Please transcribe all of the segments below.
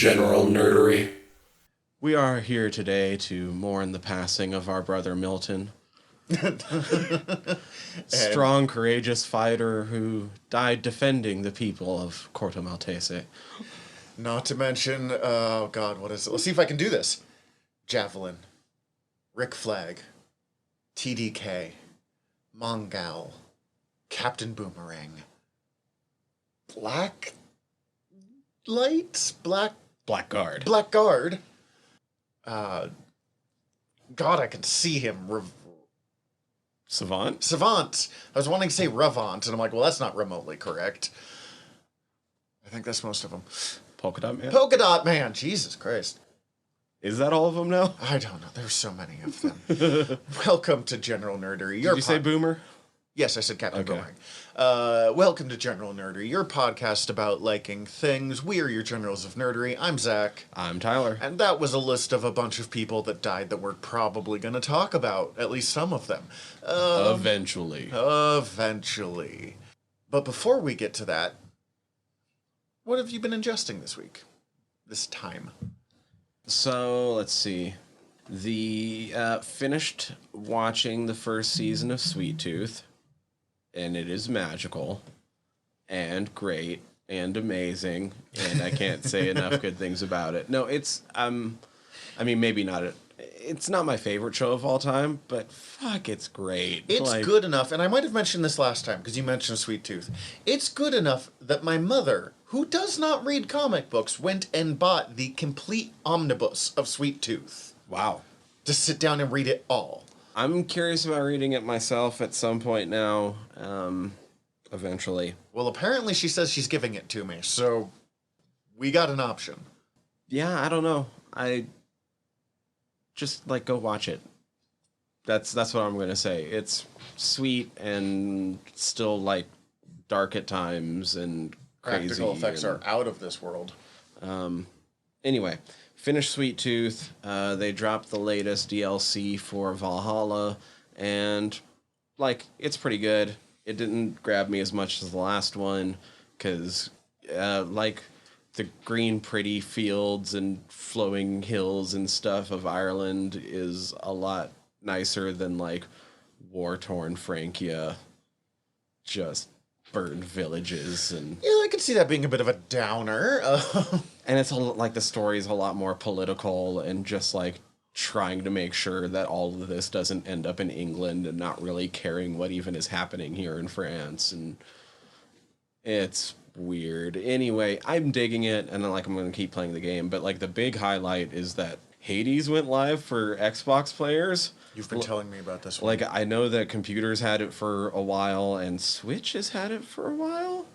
General Nerdery. We are here today to mourn the passing of our brother Milton. Strong, courageous fighter who died defending the people of Corto Maltese. Not to mention, oh God, what is it? Let's see if I can do this. Javelin, Rick Flag, TDK, Mongal, Captain Boomerang, Blackguard. God, I can see him. Savant? I was wanting to say Revant, and I'm like, well, that's not remotely correct. I think that's most of them. Polka Dot Man? Polka Dot Man, Jesus Christ. Is that all of them now? I don't know. There's so many of them. Welcome to General Nerdery. Did you say Boomer? Yes, I said Captain Okay. Boomerang. Welcome to General Nerdery, your podcast about liking things. We are your generals of nerdery. I'm Zach. I'm Tyler. And that was a list of a bunch of people that died that we're probably going to talk about, at least some of them. Eventually. But before we get to that, what have you been ingesting this week? This time? So, let's see. Finished watching the first season of Sweet Tooth, and it is magical, and great, and amazing, and I can't say enough good things about it. No, it's, maybe not, it's not my favorite show of all time, but fuck, it's great. It's good enough, and I might have mentioned this last time, because you mentioned Sweet Tooth. It's good enough that my mother, who does not read comic books, went and bought the complete omnibus of Sweet Tooth. Wow. To sit down and read it all. I'm curious about reading it myself at some point now, eventually. Well, apparently she says she's giving it to me, so we got an option. Yeah, I don't know. I just, go watch it. That's what I'm going to say. It's sweet and still, dark at times and crazy. Practical effects are out of this world. Anyway, finished Sweet Tooth. They dropped the latest DLC for Valhalla, and, it's pretty good. It didn't grab me as much as the last one, because, the green, pretty fields and flowing hills and stuff of Ireland is a lot nicer than, war-torn Francia, just burned villages and... Yeah, I could see that being a bit of a downer. And it's the story is a lot more political and just trying to make sure that all of this doesn't end up in England and not really caring what even is happening here in France. And it's weird. Anyway, I'm digging it, and I'm going to keep playing the game. But the big highlight is that Hades went live for Xbox players. You've been telling me about this one. I know that computers had it for a while, and Switch has had it for a while.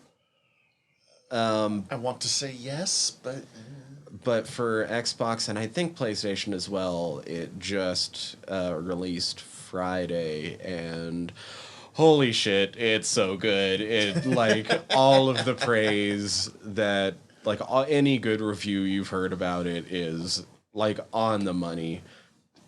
I want to say yes, but... But for Xbox, and I think PlayStation as well, it just released Friday, and holy shit, it's so good. It, all of the praise that, any good review you've heard about it is, on the money.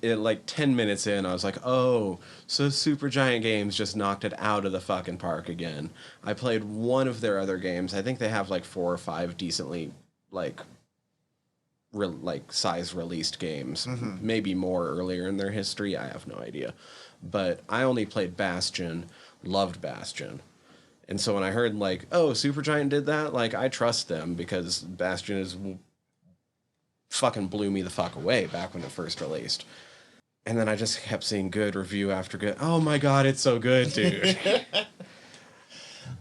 It, 10 minutes in, I was like, oh, so Supergiant Games just knocked it out of the fucking park again. I played one of their other games. I think they have, 4 or 5 decently, size released games. Mm-hmm. Maybe more earlier in their history. I have no idea. But I only played Bastion, loved Bastion. And so when I heard, oh, Supergiant did that, I trust them because Bastion is fucking blew me the fuck away back when it first released. And then I just kept seeing good review after good. Oh my god, it's so good, dude.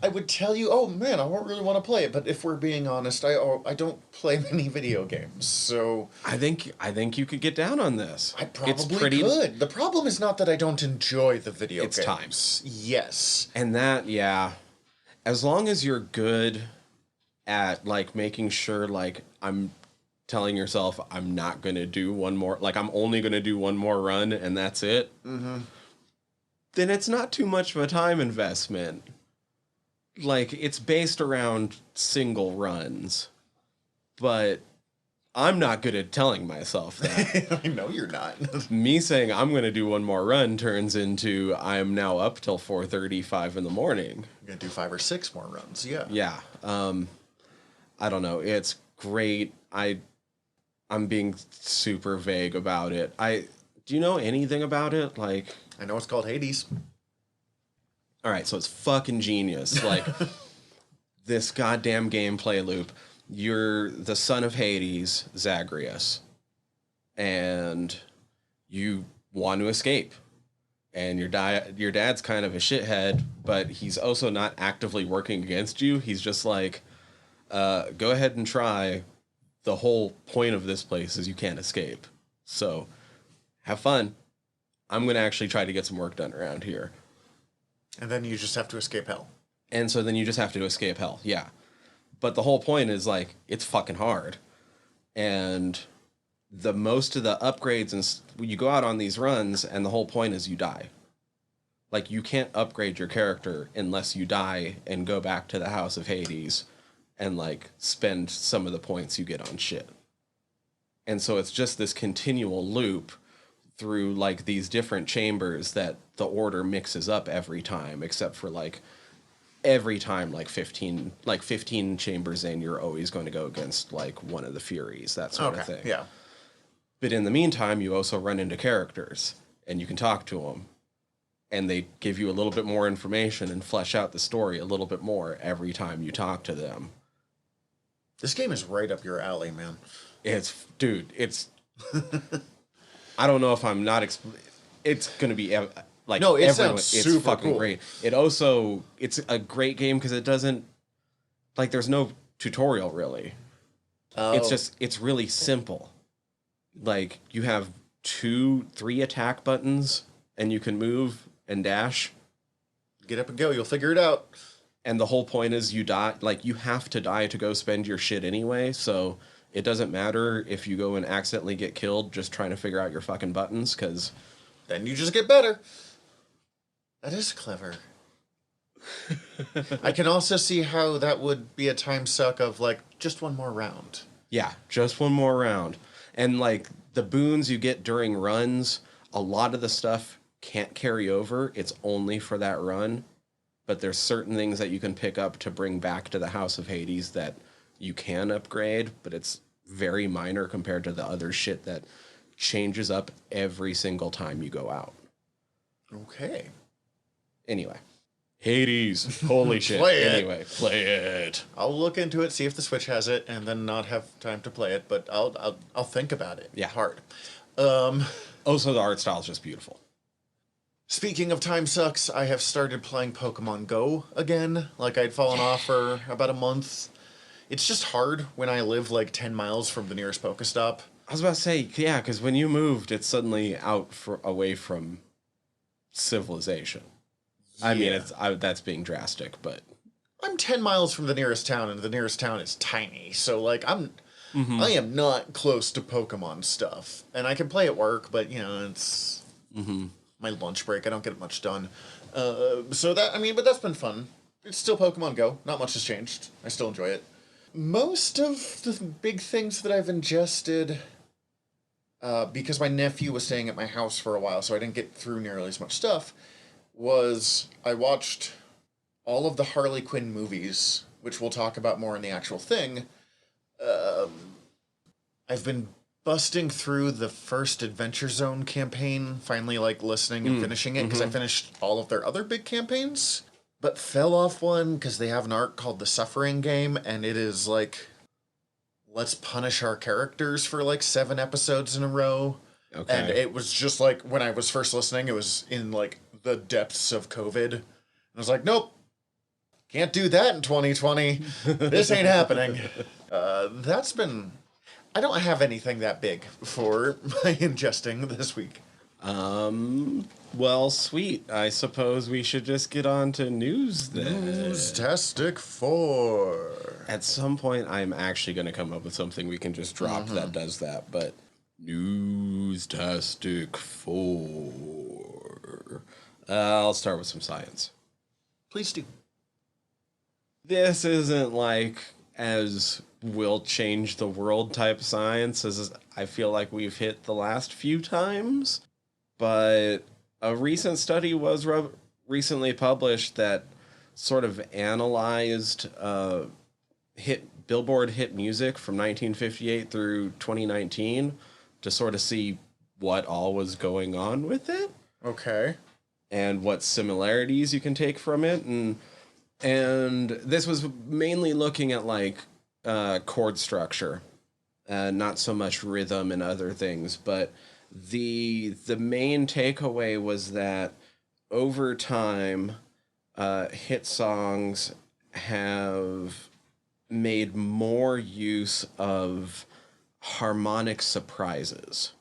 I would tell you, oh man, I won't really want to play it. But if we're being honest, I don't play many video games, so I think you could get down on this. I probably could. The problem is not that I don't enjoy the video games. It's time. Yes. And that, yeah. As long as you're good at making sure I'm telling yourself I'm not going to do one more, I'm only going to do one more run and that's it, mm-hmm. Then it's not too much of a time investment. It's based around single runs, but I'm not good at telling myself that. I know you're not. Me saying I'm going to do one more run turns into I'm now up till 4:35 in the morning. You're going to do 5 or 6 more runs, yeah. Yeah. I don't know. It's great. I'm being super vague about it. Do you know anything about it? Like, I know it's called Hades. all right, so it's fucking genius. Like, this goddamn gameplay loop. You're the son of Hades, Zagreus, and you want to escape. And your dad's kind of a shithead, but he's also not actively working against you. He's just like, go ahead and try. The whole point of this place is you can't escape. So have fun. I'm going to actually try to get some work done around here. And then you just have to escape hell. And so then you just have to escape hell. Yeah. But the whole point is like, it's fucking hard. And the most of the upgrades, and you go out on these runs and the whole point is you die. Like, you can't upgrade your character unless you die and go back to the House of Hades and like spend some of the points you get on shit. And so it's just this continual loop through like these different chambers that the order mixes up every time, except for like every time like 15 chambers in, you're always going to go against like one of the Furies, that sort of thing. Yeah. But in the meantime, you also run into characters and you can talk to them. And they give you a little bit more information and flesh out the story a little bit more every time you talk to them. This game is right up your alley, man. It's I don't know if I'm not it's going to be like, no, it everyone, sounds it's super fucking cool. great. It's a great game because it doesn't, like, there's no tutorial really. Oh. It's really simple. Like, you have 2-3 attack buttons and you can move and dash. Get up and go. You'll figure it out. And the whole point is you die. Like, you have to die to go spend your shit anyway. So it doesn't matter if you go and accidentally get killed just trying to figure out your fucking buttons, because then you just get better. That is clever. I can also see how that would be a time suck of like just one more round. Yeah, just one more round. And like the boons you get during runs, a lot of the stuff can't carry over. It's only for that run. But there's certain things that you can pick up to bring back to the House of Hades that you can upgrade, but it's very minor compared to the other shit that changes up every single time you go out. Okay. Anyway. Hades. Holy shit. Play it. Anyway, play it. I'll look into it, see if the Switch has it, and then not have time to play it, but I'll think about it. Yeah. Hard. Also, the art style is just beautiful. Speaking of time sucks, I have started playing Pokemon Go again. Like, I'd fallen off for about a month. It's just hard when I live like 10 miles from the nearest Pokestop. I was about to say, yeah, because when you moved, it's suddenly away from civilization. Yeah. I mean, that's being drastic, but I'm 10 miles from the nearest town, and the nearest town is tiny. So, like, I am not close to Pokemon stuff. And I can play at work, but, you know, it's my lunch break. I don't get much done. But that's been fun. It's still Pokemon Go. Not much has changed. I still enjoy it. Most of the big things that I've ingested, because my nephew was staying at my house for a while, so I didn't get through nearly as much stuff, was I watched all of the Harley Quinn movies, which we'll talk about more in the actual thing. I've been busting through the first Adventure Zone campaign, finally like listening and finishing it, because I finished all of their other big campaigns, but fell off one because they have an arc called The Suffering Game, and it is like, let's punish our characters for like 7 episodes in a row. Okay. And it was just like, when I was first listening, it was in like the depths of COVID. And I was like, nope, can't do that in 2020. This ain't happening. That's been... I don't have anything that big for my ingesting this week. Well, sweet. I suppose we should just get on to news then. Newstastic 4. At some point, I'm actually going to come up with something we can just drop that does that, but Newstastic 4. I'll start with some science. Please do. This isn't like as will change the world type science as I feel like we've hit the last few times, but a recent study was recently published that sort of analyzed Billboard hit music from 1958 through 2019 to sort of see what all was going on with it. Okay. And what similarities you can take from it. And this was mainly looking at like chord structure, not so much rhythm and other things, but the main takeaway was that over time, hit songs have made more use of harmonic surprises,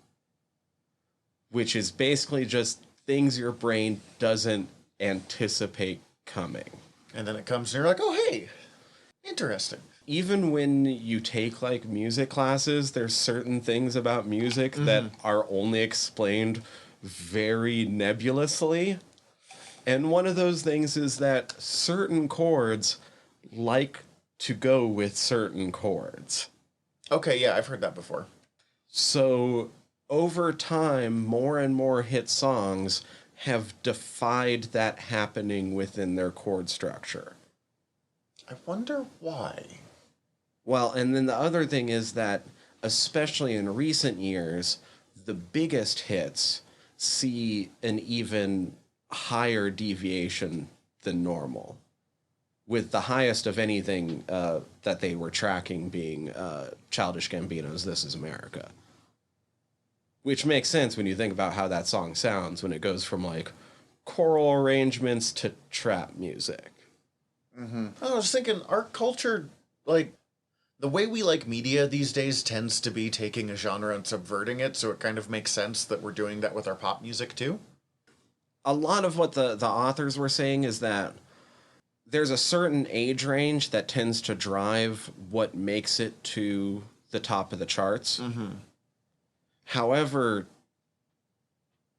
which is basically just things your brain doesn't anticipate coming. And then it comes and you're like, oh, hey, interesting. Even when you take like music classes, there's certain things about music that are only explained very nebulously. And one of those things is that certain chords like to go with certain chords. Okay, yeah, I've heard that before. So over time, more and more hit songs have defied that happening within their chord structure. I wonder why. Well, and then the other thing is that, especially in recent years, the biggest hits see an even higher deviation than normal, with the highest of anything that they were tracking being Childish Gambino's This Is America. Which makes sense when you think about how that song sounds when it goes from, like, choral arrangements to trap music. I was thinking, our culture, like, the way we like media these days tends to be taking a genre and subverting it, so it kind of makes sense that we're doing that with our pop music, too. A lot of what the authors were saying is that there's a certain age range that tends to drive what makes it to the top of the charts. However,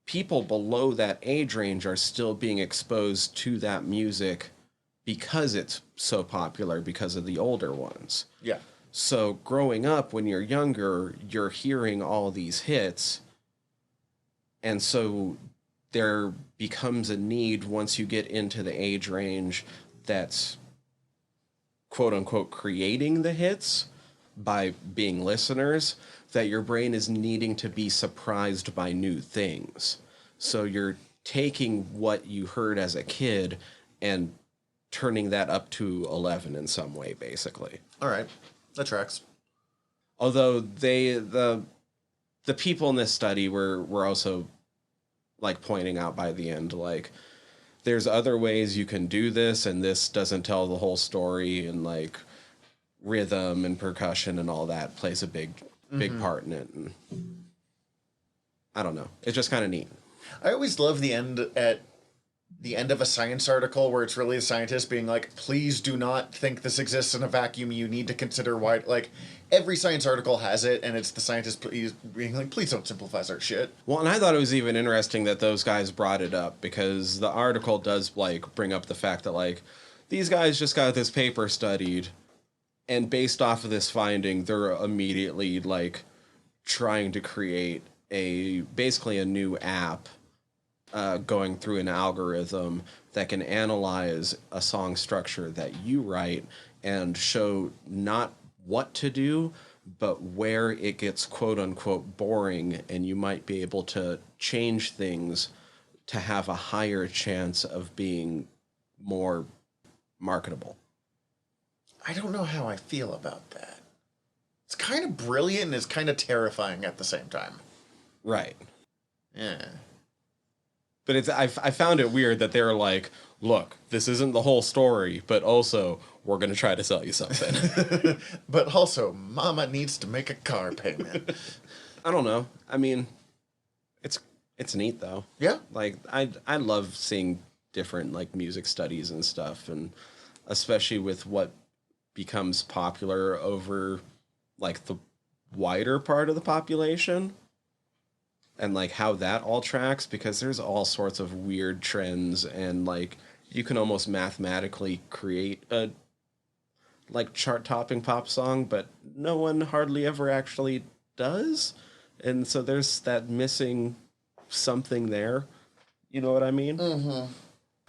people below that age range are still being exposed to that music because it's so popular because of the older ones. Yeah. So growing up, when you're younger, you're hearing all these hits. And so there becomes a need once you get into the age range that's quote unquote creating the hits by being listeners, that your brain is needing to be surprised by new things. So you're taking what you heard as a kid and turning that up to 11 in some way, basically. All right. That tracks. Although the people in this study were also like pointing out by the end, like, there's other ways you can do this, and this doesn't tell the whole story, and like rhythm and percussion and all that plays a big part in it. And I don't know. It's just kind of neat. I always love the end of a science article where it's really a scientist being like, please do not think this exists in a vacuum. You need to consider why, like, every science article has it, and it's the scientist being like, please don't simplify our shit. Well, and I thought it was even interesting that those guys brought it up, because the article does, like, bring up the fact that, like, these guys just got this paper studied, and based off of this finding, they're immediately, like, trying to create basically a new app going through an algorithm that can analyze a song structure that you write and show not what to do, but where it gets quote unquote boring, and you might be able to change things to have a higher chance of being more marketable. I don't know how I feel about that. It's kind of brilliant and it's kind of terrifying at the same time. Right. Yeah. But I found it weird that they're like, look, this isn't the whole story, but also we're going to try to sell you something. But also, Mama needs to make a car payment. I don't know. I mean, it's neat though. Yeah. Like I love seeing different like music studies and stuff, and especially with what becomes popular over like the wider part of the population. And like how that all tracks, because there's all sorts of weird trends, and like you can almost mathematically create a like chart-topping pop song, but no one hardly ever actually does. And so there's that missing something there. You know what I mean? Mm-hmm.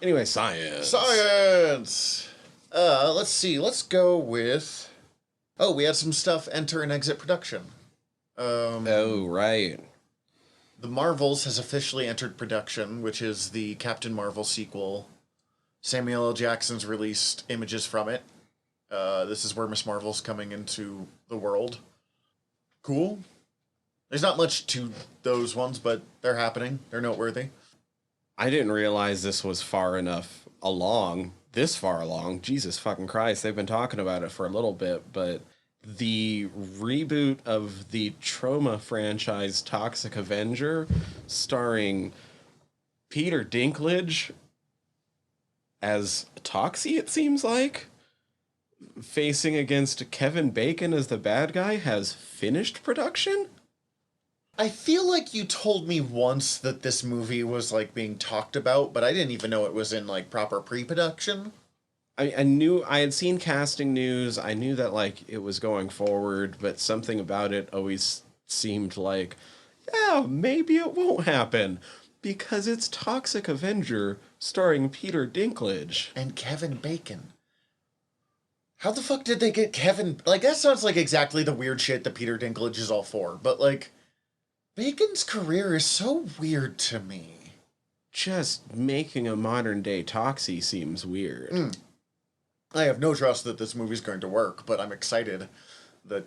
Anyway, science. Science! Let's see. Let's go with Oh, we had some stuff enter and exit production. Oh, right. The Marvels has officially entered production, which is the Captain Marvel sequel. Samuel L. Jackson's released images from it. This is where Miss Marvel's coming into the world. Cool. There's not much to those ones, but they're happening. They're noteworthy. I didn't realize this was far enough along, this far along. Jesus fucking Christ, they've been talking about it for a little bit, but the reboot of the Trauma franchise Toxic Avenger, starring Peter Dinklage as Toxie, it seems like, facing against Kevin Bacon as the bad guy, has finished production? I feel like you told me once that this movie was, like, being talked about, but I didn't even know it was in, like, proper pre-production. I knew, I had seen casting news. I knew that, like, it was going forward, but something about it always seemed like, yeah, maybe it won't happen because it's Toxic Avenger starring Peter Dinklage. And Kevin Bacon. How the fuck did they get Kevin... Like, that sounds like exactly the weird shit that Peter Dinklage is all for, but, like, Bacon's career is so weird to me. Just making a modern-day Toxie seems weird. I have no trust that this movie's going to work, but I'm excited that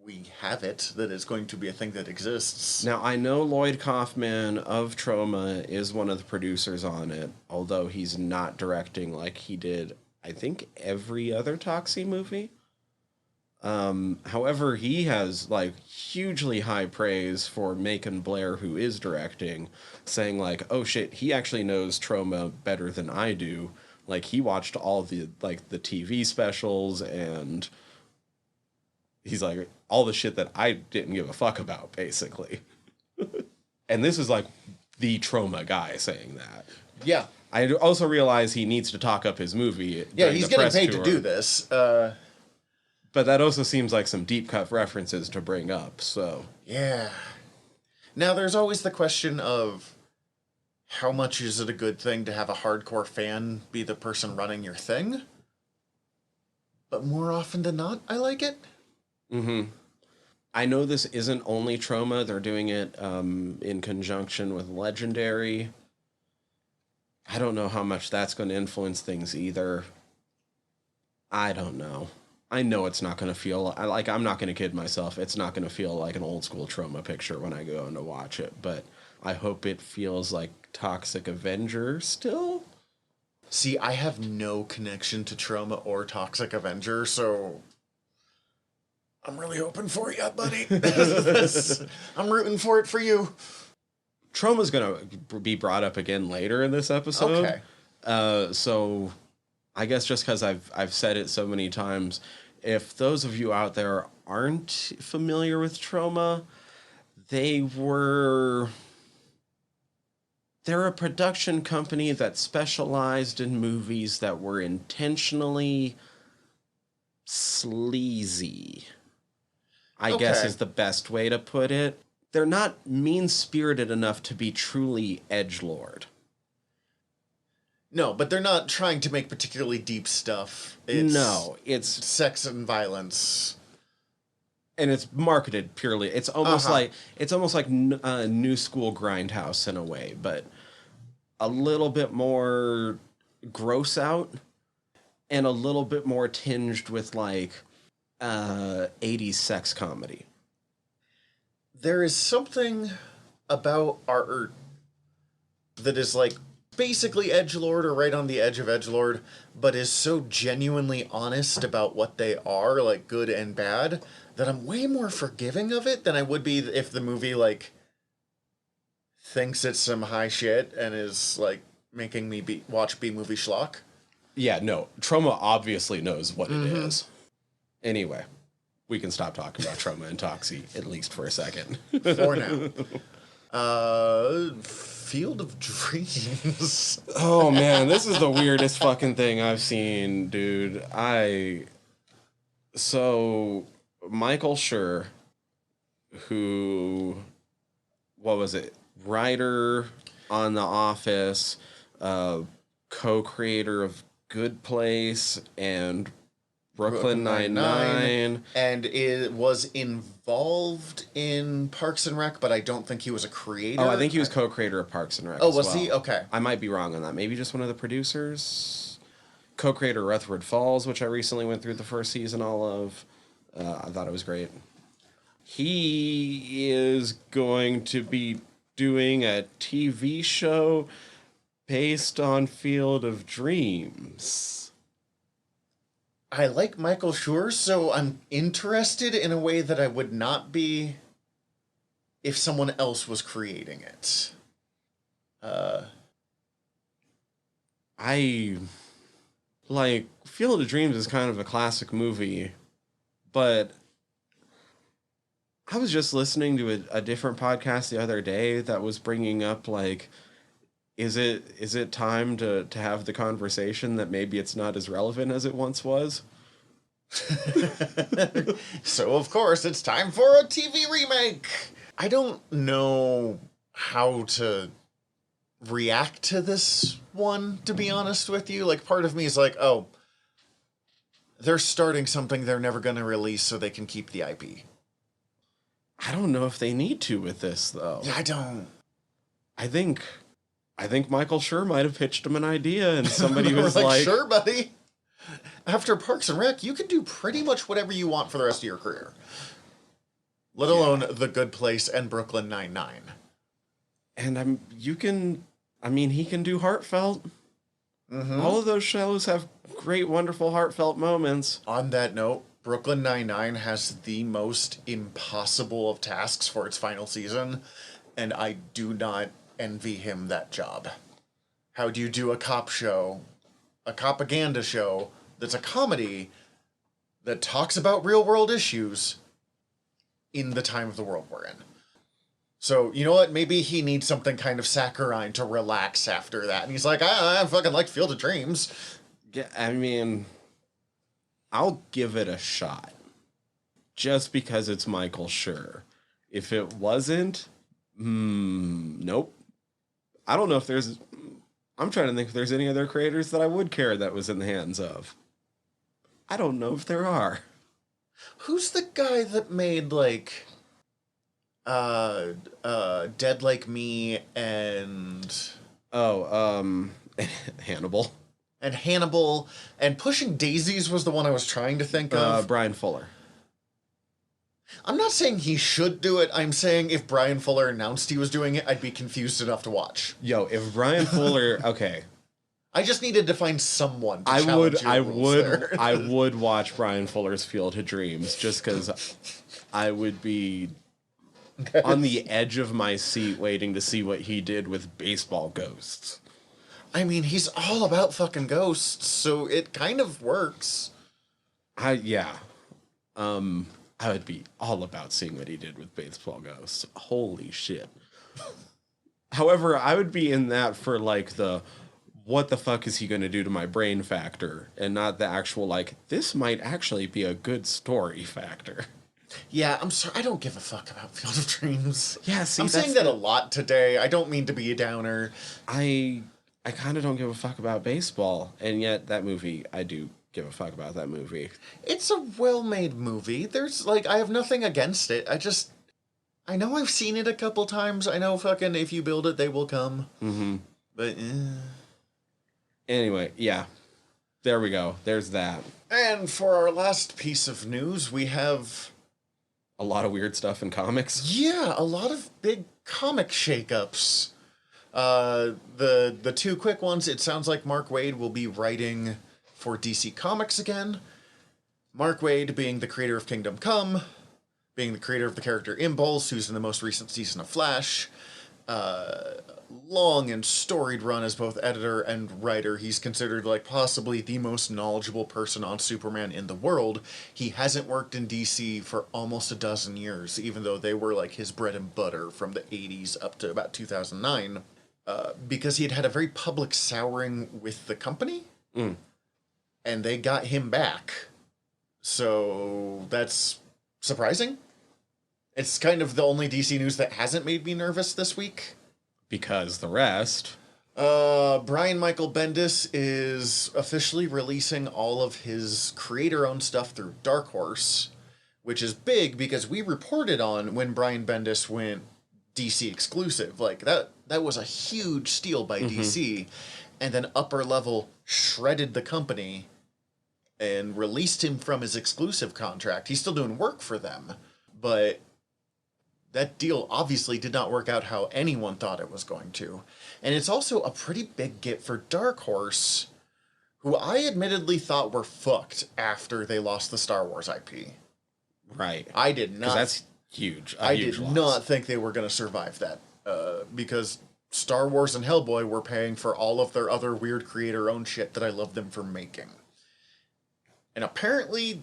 we have it, that it's going to be a thing that exists. Now, I know Lloyd Kaufman of Troma is one of the producers on it, although he's not directing like he did, I think, every other Toxie movie. However, he has, like, hugely high praise for Macon Blair, who is directing, saying, like, oh shit, he actually knows Troma better than I do. Like, he watched all the, like, the TV specials, and he's like, all the shit that I didn't give a fuck about, basically. And this is, like, the Troma guy saying that. Yeah. I also realize he needs to talk up his movie. Yeah, he's getting paid to do this. But that also seems like some deep cut references to bring up, so. Yeah. Now, there's always the question of how much is it a good thing to have a hardcore fan be the person running your thing? But more often than not, I like it. Mm-hmm. I know this isn't only Troma. They're doing it in conjunction with Legendary. I don't know how much that's going to influence things either. I don't know. I know it's not going to feel like, I'm not going to kid myself. It's not going to feel like an old school Troma picture when I go in to watch it, but I hope it feels like Toxic Avenger still. See, I have no connection to Troma or Toxic Avenger, so I'm really hoping for you, buddy. I'm rooting for it for you. Troma's going to be brought up again later in this episode. Okay. So I guess just because I've said it so many times, if those of you out there aren't familiar with Troma, they're a production company that specialized in movies that were intentionally sleazy, I guess is the best way to put it. They're not mean-spirited enough to be truly edgelord. No, but they're not trying to make particularly deep stuff. It's sex and violence, and it's marketed purely. It's almost like new school Grindhouse in a way, but a little bit more gross out and a little bit more tinged with like 80s sex comedy. There is something about art that is like basically edgelord or right on the edge of edgelord, but is so genuinely honest about what they are, like good and bad, that I'm way more forgiving of it than I would be if the movie like thinks it's some high shit and is like making me watch B-movie schlock. Yeah, no, Troma obviously knows what it is. Anyway, we can stop talking about Troma and Toxie at least for a second. For now. Field of Dreams. Oh man, this is the weirdest fucking thing I've seen, dude. So Michael Schur, who, what was it? Writer on The Office, co-creator of Good Place, and Brooklyn Nine-Nine. And it was involved in Parks and Rec, but I don't think he was a creator. Oh, I think he was co-creator of Parks and Rec. Oh, as was well. he? Okay. I might be wrong on that. Maybe just one of the producers. Co-creator Rutherford Falls, which I recently went through the first season all of. I thought it was great. He is going to be doing a TV show based on Field of Dreams. I like Michael Schur, so I'm interested in a way that I would not be if someone else was creating it. I like Field of Dreams is kind of a classic movie, but I was just listening to a different podcast the other day that was bringing up like, is it time to have the conversation that maybe it's not as relevant as it once was? So, of course, it's time for a TV remake. I don't know how to react to this one, to be honest with you. Like, part of me is like, oh, they're starting something they're never going to release so they can keep the IP. I don't know if they need to with this, though. Yeah, I don't. I think Michael Schur might have pitched him an idea, and somebody was like, sure, buddy. After Parks and Rec, you can do pretty much whatever you want for the rest of your career. Let alone The Good Place and Brooklyn Nine-Nine. And he can do heartfelt. Mm-hmm. All of those shows have great, wonderful, heartfelt moments. On that note, Brooklyn Nine-Nine has the most impossible of tasks for its final season, and I do not envy him that job. How do you do a cop show, a propaganda show, that's a comedy that talks about real-world issues in the time of the world we're in? So, you know what? Maybe he needs something kind of saccharine to relax after that. And he's like, I fucking like Field of Dreams. Yeah, I mean, I'll give it a shot. Just because it's Michael Schur. If it wasn't, nope. I don't know if there's... I'm trying to think if there's any other creators that I would care that was in the hands of. I don't know if there are. Who's the guy that made, like... Dead Like Me and... Hannibal. And Hannibal. And Pushing Daisies was the one I was trying to think of. Brian Fuller. I'm not saying he should do it. I'm saying if Brian Fuller announced he was doing it, I'd be confused enough to watch. Yo, if Brian Fuller... Okay. I just needed to find someone to I would watch Brian Fuller's Field of Dreams just because I would be on the edge of my seat waiting to see what he did with baseball ghosts. I mean, he's all about fucking ghosts, so it kind of works. I would be all about seeing what he did with baseball ghosts. Holy shit. However, I would be in that for like the what the fuck is he going to do to my brain factor, and not the actual like this might actually be a good story factor. Yeah, I'm sorry. I don't give a fuck about Field of Dreams. Yeah, see, I'm saying that a lot today. I don't mean to be a downer. I kind of don't give a fuck about baseball, and yet that movie, I do give a fuck about that movie. It's a well-made movie. There's, like, I have nothing against it. I know I've seen it a couple times. I know fucking if you build it, they will come. Mm-hmm. But, Anyway, yeah. There we go. There's that. And for our last piece of news, we have... a lot of weird stuff in comics. Yeah, a lot of big comic shakeups. The two quick ones, it sounds like Mark Waid will be writing for DC Comics again. Mark Waid being the creator of Kingdom Come, being the creator of the character Impulse, who's in the most recent season of Flash. Long and storied run as both editor and writer. He's considered like possibly the most knowledgeable person on Superman in the world. He hasn't worked in DC for almost a dozen years, even though they were like his bread and butter from the 80s up to about 2009, because he'd had a very public souring with the company, and they got him back. So that's surprising. It's kind of the only DC news that hasn't made me nervous this week. Because the rest... Brian Michael Bendis is officially releasing all of his creator-owned stuff through Dark Horse, which is big because we reported on when Brian Bendis went DC exclusive. Like, that was a huge steal by DC, and then Upper Level shredded the company and released him from his exclusive contract. He's still doing work for them, but that deal obviously did not work out how anyone thought it was going to. And it's also a pretty big get for Dark Horse, who I admittedly thought were fucked after they lost the Star Wars IP. Right. I did not. Because that's huge. I did not think they were going to survive that. Because Star Wars and Hellboy were paying for all of their other weird creator-owned shit that I love them for making. And apparently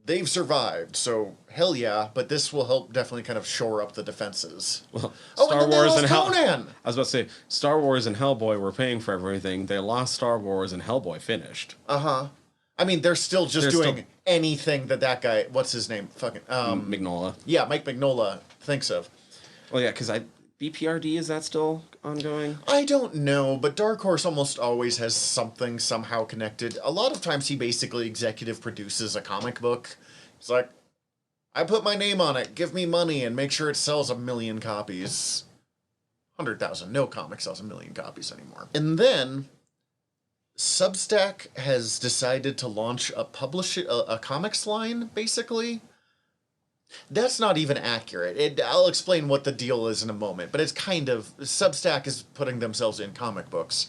they've survived, so hell yeah, but this will help definitely kind of shore up the defenses. Well, Star Wars and Conan! I was about to say, Star Wars and Hellboy were paying for everything. They lost Star Wars and Hellboy finished. Uh-huh. I mean, they're still just doing anything that guy, what's his name? Fucking, Mignola. Yeah, Mike Mignola thinks of. Well, yeah, because BPRD, is that still ongoing? I don't know, but Dark Horse almost always has something somehow connected. A lot of times he basically executive produces a comic book. It's like, I put my name on it, give me money, and make sure it sells 1 million copies. 100,000. No comic sells 1 million copies anymore. And then Substack has decided to launch a comics line, basically. That's not even accurate. I'll explain what the deal is in a moment, but it's kind of... Substack is putting themselves in comic books,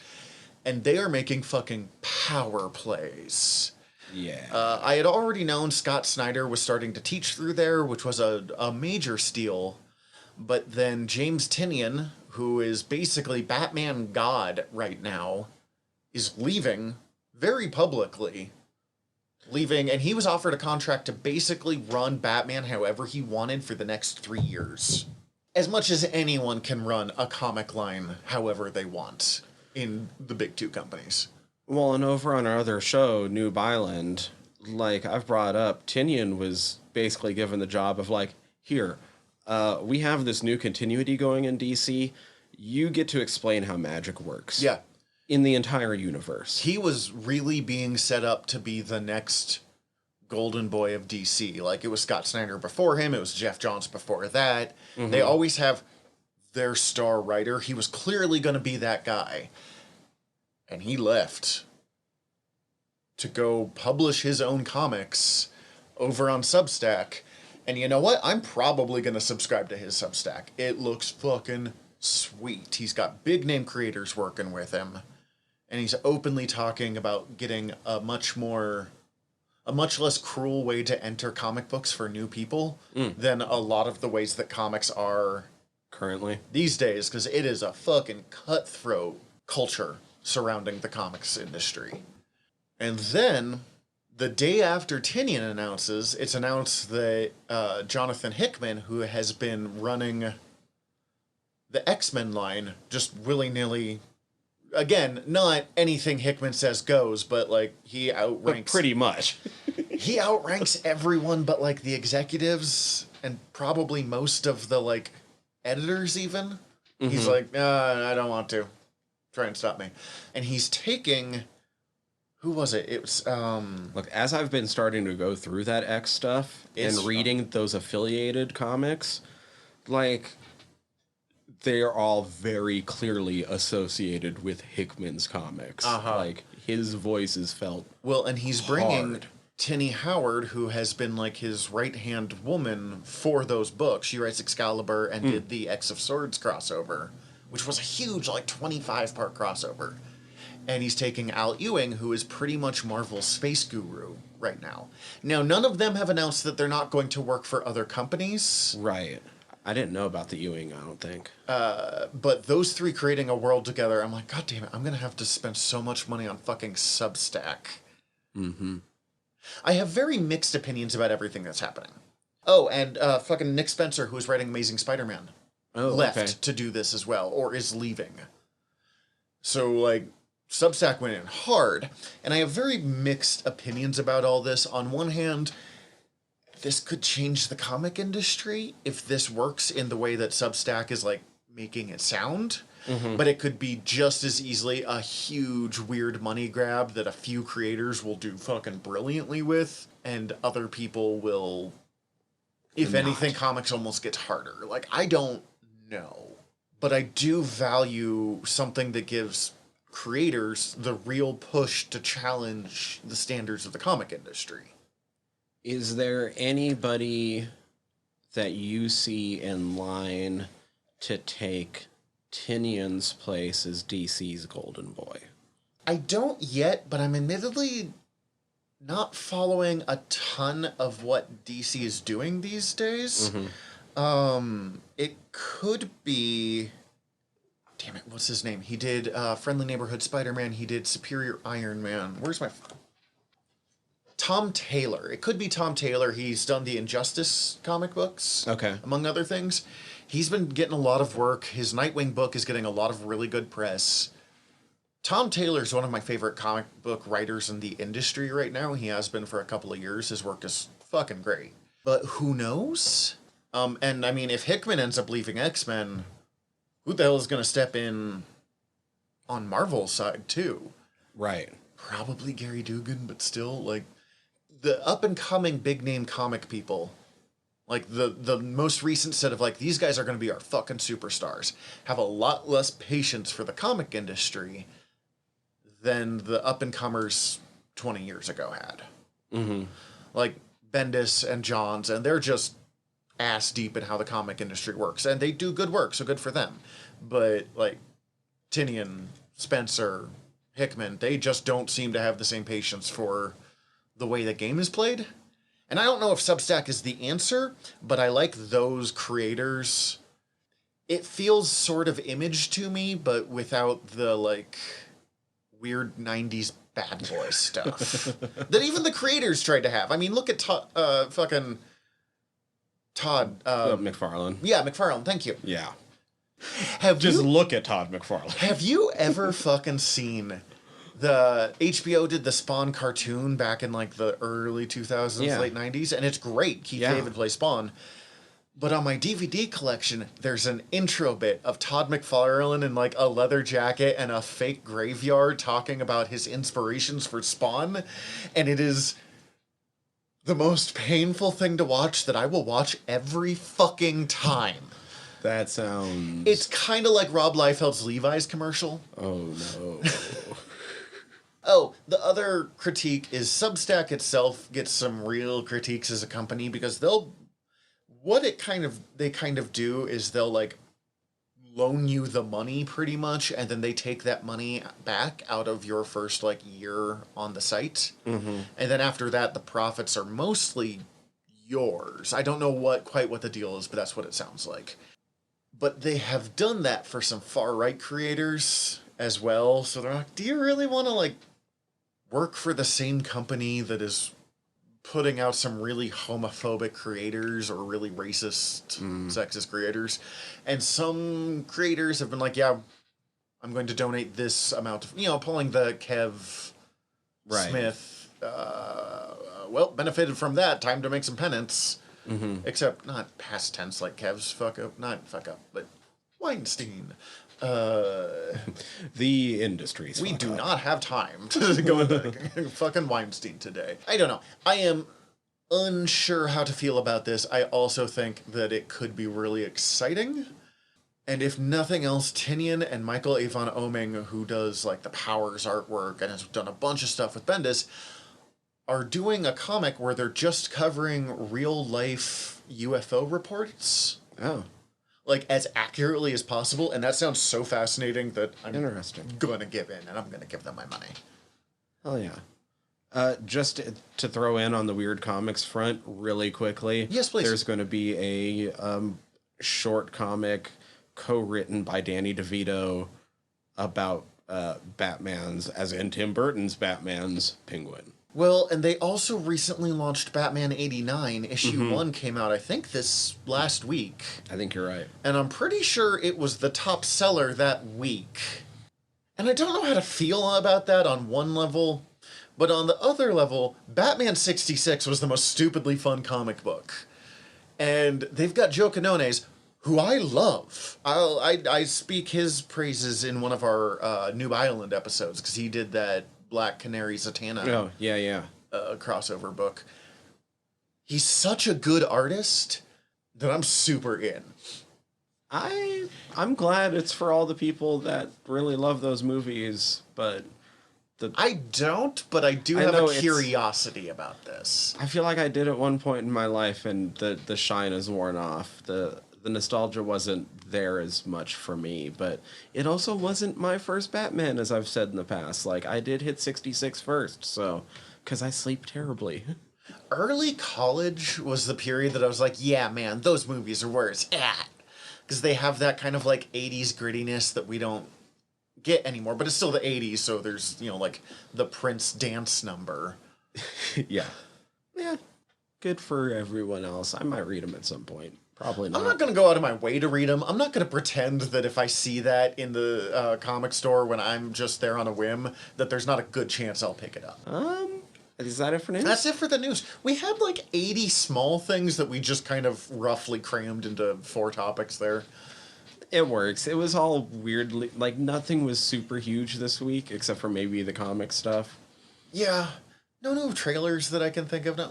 and they are making fucking power plays. Yeah. I had already known Scott Snyder was starting to teach through there, which was a major steal, but then James Tynion, who is basically Batman God right now, is leaving very publicly. And he was offered a contract to basically run Batman however he wanted for the next 3 years. As much as anyone can run a comic line however they want in the big two companies. Well, and over on our other show, Noob Island, like I've brought up, Tynion was basically given the job of like, here, we have this new continuity going in DC. You get to explain how magic works. Yeah. In the entire universe. He was really being set up to be the next golden boy of DC. Like, it was Scott Snyder before him, it was Jeff Johns before that. Mm-hmm. They always have their star writer. He was clearly going to be that guy. And he left to go publish his own comics over on Substack. And you know what? I'm probably going to subscribe to his Substack. It looks fucking sweet. He's got big name creators working with him. And he's openly talking about getting a much less cruel way to enter comic books for new people than a lot of the ways that comics are currently these days, because it is a fucking cutthroat culture surrounding the comics industry. And then the day after Tynion announces, it's announced that Jonathan Hickman, who has been running the X-Men line just willy-nilly. Again, not anything Hickman says goes, but like he outranks... But pretty much. He outranks everyone but like the executives and probably most of the like editors even. Mm-hmm. He's like, I don't want to. Try and stop me. And he's taking... Who was it? It was... Look, as I've been starting to go through that X stuff and reading those affiliated comics, like... They're all very clearly associated with Hickman's comics. Like, his voice is felt well, and he's bringing Tinny Howard, who has been, like, his right-hand woman for those books. She writes Excalibur and did the X of Swords crossover, which was a huge, like, 25-part crossover. And he's taking Al Ewing, who is pretty much Marvel's space guru right now. Now, none of them have announced that they're not going to work for other companies. Right. I didn't know about the Ewing, I don't think. But those three creating a world together, I'm like, God damn it, I'm going to have to spend so much money on fucking Substack. Mm-hmm. I have very mixed opinions about everything that's happening. Oh, and fucking Nick Spencer, who's writing Amazing Spider-Man, left to do this as well, or is leaving. So, like, Substack went in hard, and I have very mixed opinions about all this. On one hand... This could change the comic industry if this works in the way that Substack is, like, making it sound. but it could be just as easily a huge, weird money grab that a few creators will do fucking brilliantly with, and other people will, if anything, comics almost gets harder. Like, I don't know. But I do value something that gives creators the real push to challenge the standards of the comic industry. Is there anybody that you see in line to take Tynion's place as DC's Golden Boy? I don't yet, but I'm admittedly not following a ton of what DC is doing these days. It could be... Damn it, what's his name? He did Friendly Neighborhood Spider-Man. He did Superior Iron Man. Where's my... Tom Taylor. It could be Tom Taylor. He's done the Injustice comic books, among other things. He's been getting a lot of work. His Nightwing book is getting a lot of really good press. Tom Taylor's one of my favorite comic book writers in the industry right now. He has been for a couple of years. His work is fucking great. But who knows? And I mean, if Hickman ends up leaving X-Men, who the hell is going to step in on Marvel's side, too? Right. Probably Gary Dugan, but still, like, the up-and-coming big-name comic people, like, the most recent set of, like, these guys are going to be our fucking superstars, have a lot less patience for the comic industry than the up-and-comers 20 years ago had. Like, Bendis and Johns, and they're just ass-deep in how the comic industry works, and they do good work, so good for them. But, like, Tynion, Spencer, Hickman, they just don't seem to have the same patience for the way the game is played. And I don't know if Substack is the answer, but I like those creators. It feels sort of Image to me, but without the, like, weird 90s bad boy stuff that even the creators tried to have. I mean, look at fucking Todd. McFarlane. Yeah, McFarlane, thank you. Yeah. Look at Todd McFarlane. Have you ever fucking seen the HBO did the Spawn cartoon back in like the early 2000s, late 90s, and it's great. Keith David plays Spawn. But on my DVD collection, there's an intro bit of Todd McFarlane in like a leather jacket and a fake graveyard talking about his inspirations for Spawn, and it is the most painful thing to watch that I will watch every fucking time. That sounds... It's kind of like Rob Liefeld's Levi's commercial. Oh, no. Oh, the other critique is Substack itself gets some real critiques as a company because they kind of do is they'll like loan you the money pretty much, and then they take that money back out of your first like year on the site. And then after that, the profits are mostly yours. I don't know quite what the deal is, but that's what it sounds like. But they have done that for some far-right creators as well. So they're like, do you really want to, like, work for the same company that is putting out some really homophobic creators or really racist, sexist creators? And some creators have been like, yeah, I'm going to donate this amount of, pulling the Kev Smith, benefited from that, time to make some penance. Except not past tense like Kev's not fuck up, but Weinstein. The industry's we do not have time to go into fucking Weinstein today. I don't know. I am unsure how to feel about this. I also think that it could be really exciting. And if nothing else, Tynion and Michael Avon Oeming, who does like the Powers artwork and has done a bunch of stuff with Bendis, are doing a comic where they're just covering real-life UFO reports. Oh. Like, as accurately as possible, and that sounds so fascinating that I'm interesting. Gonna give in, and I'm gonna give them my money. Oh, yeah. Just to throw in on the Weird Comics front really quickly. Yes, please. There's going to be a short comic co-written by Danny DeVito about Batman's, as in Tim Burton's Batman's Penguin. Well, and they also recently launched Batman 89. Issue 1 came out, I think, this last week. I think you're right. And I'm pretty sure it was the top seller that week. And I don't know how to feel about that on one level, but on the other level, Batman 66 was the most stupidly fun comic book. And they've got Joe Quinones, who I love. I speak his praises in one of our Noob Island episodes because he did that Black Canary Zatanna Oh, yeah. crossover book. He's such a good artist that I'm super in. I'm glad it's for all the people that really love those movies, but I don't, but I do have a curiosity about this. I feel like I did at one point in my life, and the shine has worn off. The nostalgia wasn't there as much for me, but it also wasn't my first Batman, as I've said in the past. Like, I did hit 66 first, so, because I sleep terribly. Early college was the period that I was like, yeah, man, those movies are where it's at. Because they have that kind of, like, 80s grittiness that we don't get anymore, but it's still the 80s, so there's, like, the Prince dance number. Yeah. Good for everyone else. I might read them at some point. Probably not. I'm not going to go out of my way to read them. I'm not going to pretend that if I see that in the comic store when I'm just there on a whim, that there's not a good chance I'll pick it up. Is that it for news? That's it for the news. We had like 80 small things that we just kind of roughly crammed into 4 topics there. It works. It was all weirdly, like, nothing was super huge this week, except for maybe the comic stuff. Yeah. No new trailers that I can think of. No,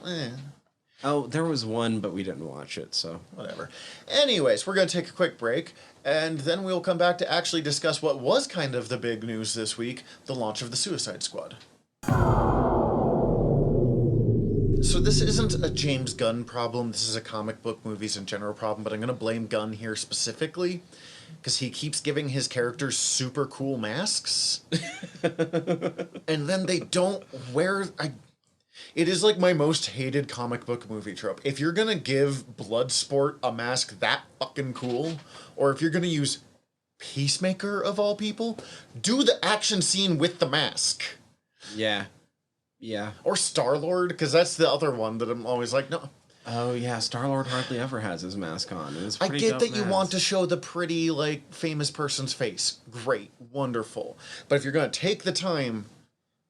Oh, there was one, but we didn't watch it, so. Whatever. Anyways, we're going to take a quick break, and then we'll come back to actually discuss what was kind of the big news this week, the launch of the Suicide Squad. So this isn't a James Gunn problem, this is a comic book movies in general problem, but I'm going to blame Gunn here specifically, because he keeps giving his characters super cool masks, and then they don't wear... It is like my most hated comic book movie trope. If you're going to give Bloodsport a mask that fucking cool, or if you're going to use Peacemaker of all people, do the action scene with the mask. Yeah. Or Star-Lord, because that's the other one that I'm always like, no. Oh, yeah, Star-Lord hardly ever has his mask on. I get that you want to show the pretty, like, famous person's face. Great. Wonderful. But if you're going to take the time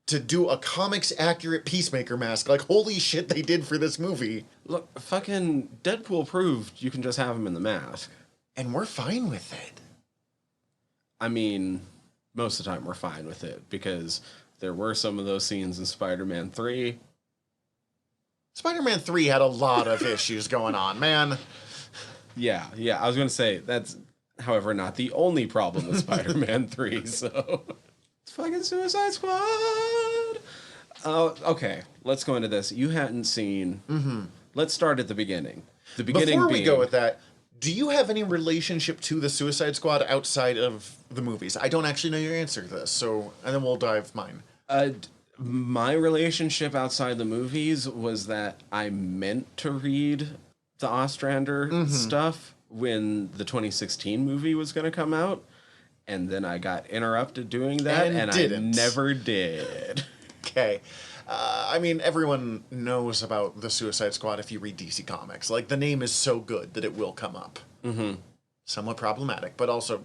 to do a comics-accurate Peacemaker mask, like, holy shit, they did for this movie. Look, fucking Deadpool proved you can just have him in the mask. And we're fine with it. I mean, most of the time we're fine with it, because there were some of those scenes in Spider-Man 3. Spider-Man 3 had a lot of issues going on, man. Yeah, I was going to say, that's, however, not the only problem with Spider-Man 3, so... It's fucking Suicide Squad! Okay, let's go into this. You hadn't seen... Mm-hmm. Let's start at the beginning. The beginning Before we go with that, do you have any relationship to the Suicide Squad outside of the movies? I don't actually know your answer to this, so... And then we'll dive mine. My relationship outside the movies was that I meant to read the Ostrander stuff when the 2016 movie was going to come out, and then I got interrupted doing that, and I never did. Okay. I mean, everyone knows about the Suicide Squad if you read DC Comics. Like, the name is so good that it will come up. Mm-hmm. Somewhat problematic, but also,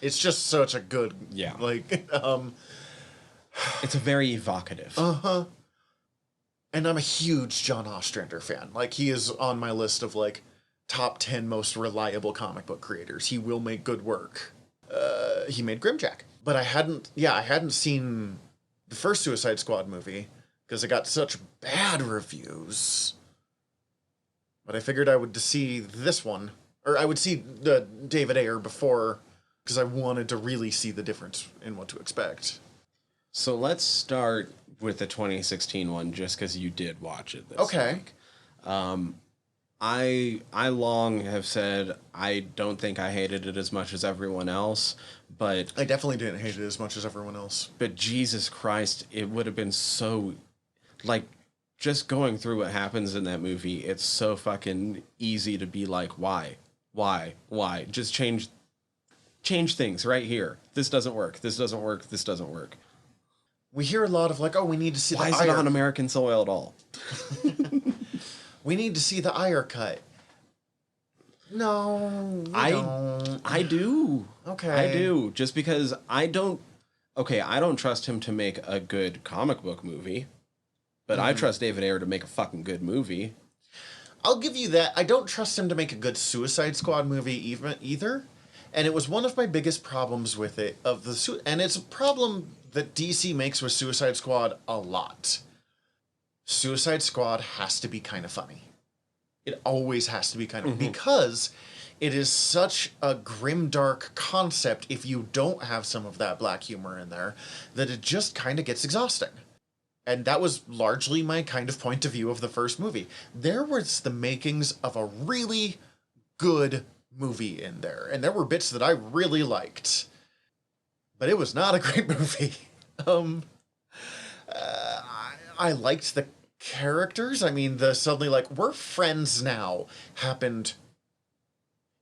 it's just such a good... Yeah. Like, It's a very evocative. Uh-huh. And I'm a huge John Ostrander fan. Like, he is on my list of, like, top 10 most reliable comic book creators. He will make good work. He made Grimjack. But I hadn't seen the first Suicide Squad movie because it got such bad reviews. But I figured I would see this one, or I would see the David Ayer before, because I wanted to really see the difference in what to expect. So let's start with the 2016 one, just because you did watch it this week. I long have said I don't think I hated it as much as everyone else, but... I definitely didn't hate it as much as everyone else. But Jesus Christ, it would have been so... Like, just going through what happens in that movie, it's so fucking easy to be like, why? Just change things right here. This doesn't work. This doesn't work. This doesn't work. We hear a lot of like, oh, we need to see Why the is it on American soil at all? We need to see the Ayer cut. No, I do. Okay. I do. Just because I don't trust him to make a good comic book movie, but I trust David Ayer to make a fucking good movie. I'll give you that. I don't trust him to make a good Suicide Squad movie either. And it was one of my biggest problems with it. And it's a problem that DC makes with Suicide Squad a lot. Suicide Squad has to be kind of funny. It always has to be kind of... Because it is such a grimdark concept if you don't have some of that black humor in there, that it just kind of gets exhausting. And that was largely my kind of point of view of the first movie. There was the makings of a really good movie in there. And there were bits that I really liked. But it was not a great movie. I liked the characters. I mean, the suddenly, like, we're friends now happened...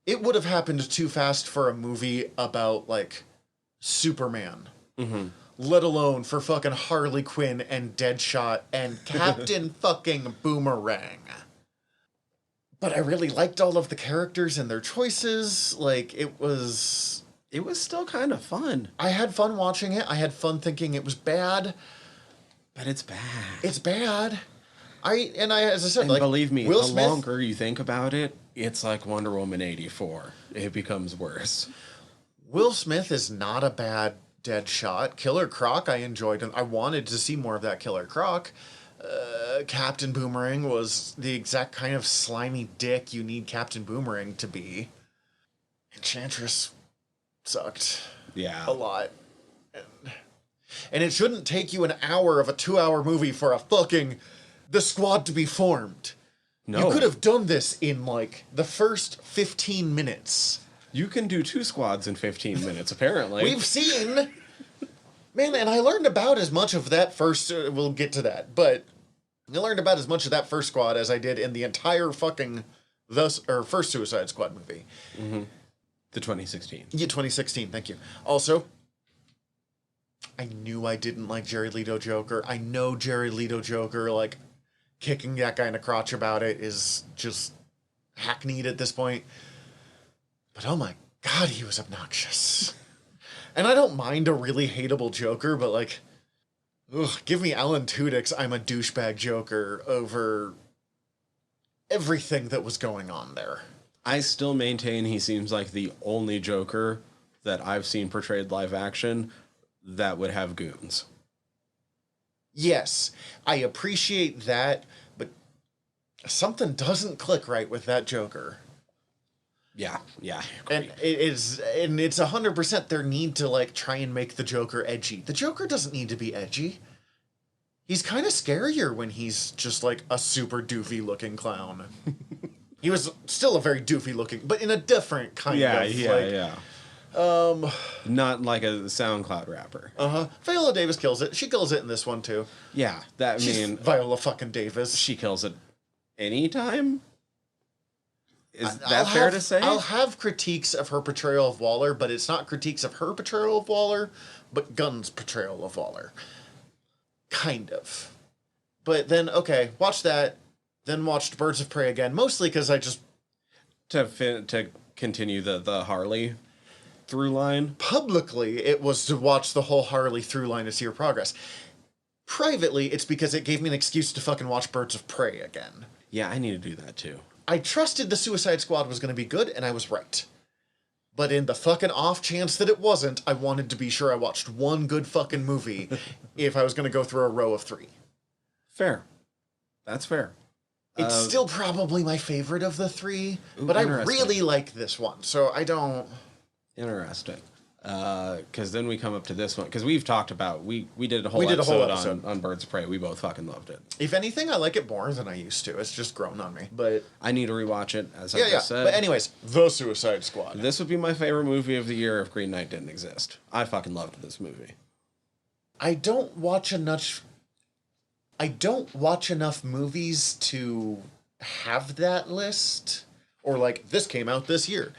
It would have happened too fast for a movie about, like, Superman. Let alone for fucking Harley Quinn and Deadshot and Captain fucking Boomerang. But I really liked all of the characters and their choices. Like, it was still kind of fun. I had fun watching it. I had fun thinking it was bad. But it's bad. It's bad. As I said, and like, believe me, Will the Smith, longer you think about it, it's like Wonder Woman 84. It becomes worse. Will Smith is not a bad Deadshot. Killer Croc I enjoyed, and I wanted to see more of that Killer Croc. Captain Boomerang was the exact kind of slimy dick you need Captain Boomerang to be. Enchantress sucked. Yeah. A lot. And it shouldn't take you an hour of a 2-hour movie for the squad to be formed. No. You could have done this in, like, the first 15 minutes. You can do 2 squads in 15 minutes, apparently. We've seen... Man, and I learned about as much of that first... we'll get to that, but... I learned about as much of that first squad as I did in the entire fucking... first Suicide Squad movie. The 2016. Yeah, 2016, thank you. Also... I knew I didn't like Jared Leto Joker. I know Jared Leto Joker, like, kicking that guy in the crotch about it is just hackneyed at this point. But oh my god, he was obnoxious. And I don't mind a really hateable Joker, but like, give me Alan Tudyk's I'm a douchebag Joker over everything that was going on there. I still maintain he seems like the only Joker that I've seen portrayed live action that would have goons. Yes, I appreciate that, but something doesn't click right with that Joker. Yeah. And it's 100% their need to, like, try and make the Joker edgy. The Joker doesn't need to be edgy. He's kind of scarier when he's just, like, a super doofy looking clown. He was still a very doofy looking, but in a different kind of, Yeah. Not like a SoundCloud rapper. Viola Davis kills it. She kills it in this one, too. Yeah, She's Viola fucking Davis. She kills it anytime? Is that fair to say? I'll have critiques of her portrayal of Waller, but it's not critiques of her portrayal of Waller, but Gunn's portrayal of Waller. Kind of. But then, okay, watch that, then watched Birds of Prey again, mostly because I just... To continue the Harley through line? Publicly, it was to watch the whole Harley through line to see her progress. Privately, it's because it gave me an excuse to fucking watch Birds of Prey again. Yeah, I need to do that too. I trusted the Suicide Squad was going to be good, and I was right. But in the fucking off chance that it wasn't, I wanted to be sure I watched one good fucking movie if I was going to go through a row of 3. Fair. That's fair. It's still probably my favorite of the 3, but I really like this one, so I don't... Interesting. Because then we come up to this one, because we've talked about, we did a whole episode on Birds of Prey. We both fucking loved it. If anything, I like it more than I used to. It's just grown on me. But I need to rewatch it, as I just said. But anyways, The Suicide Squad. This would be my favorite movie of the year if Green Knight didn't exist. I fucking loved this movie. I don't watch enough movies to have that list. Or like, this came out this year.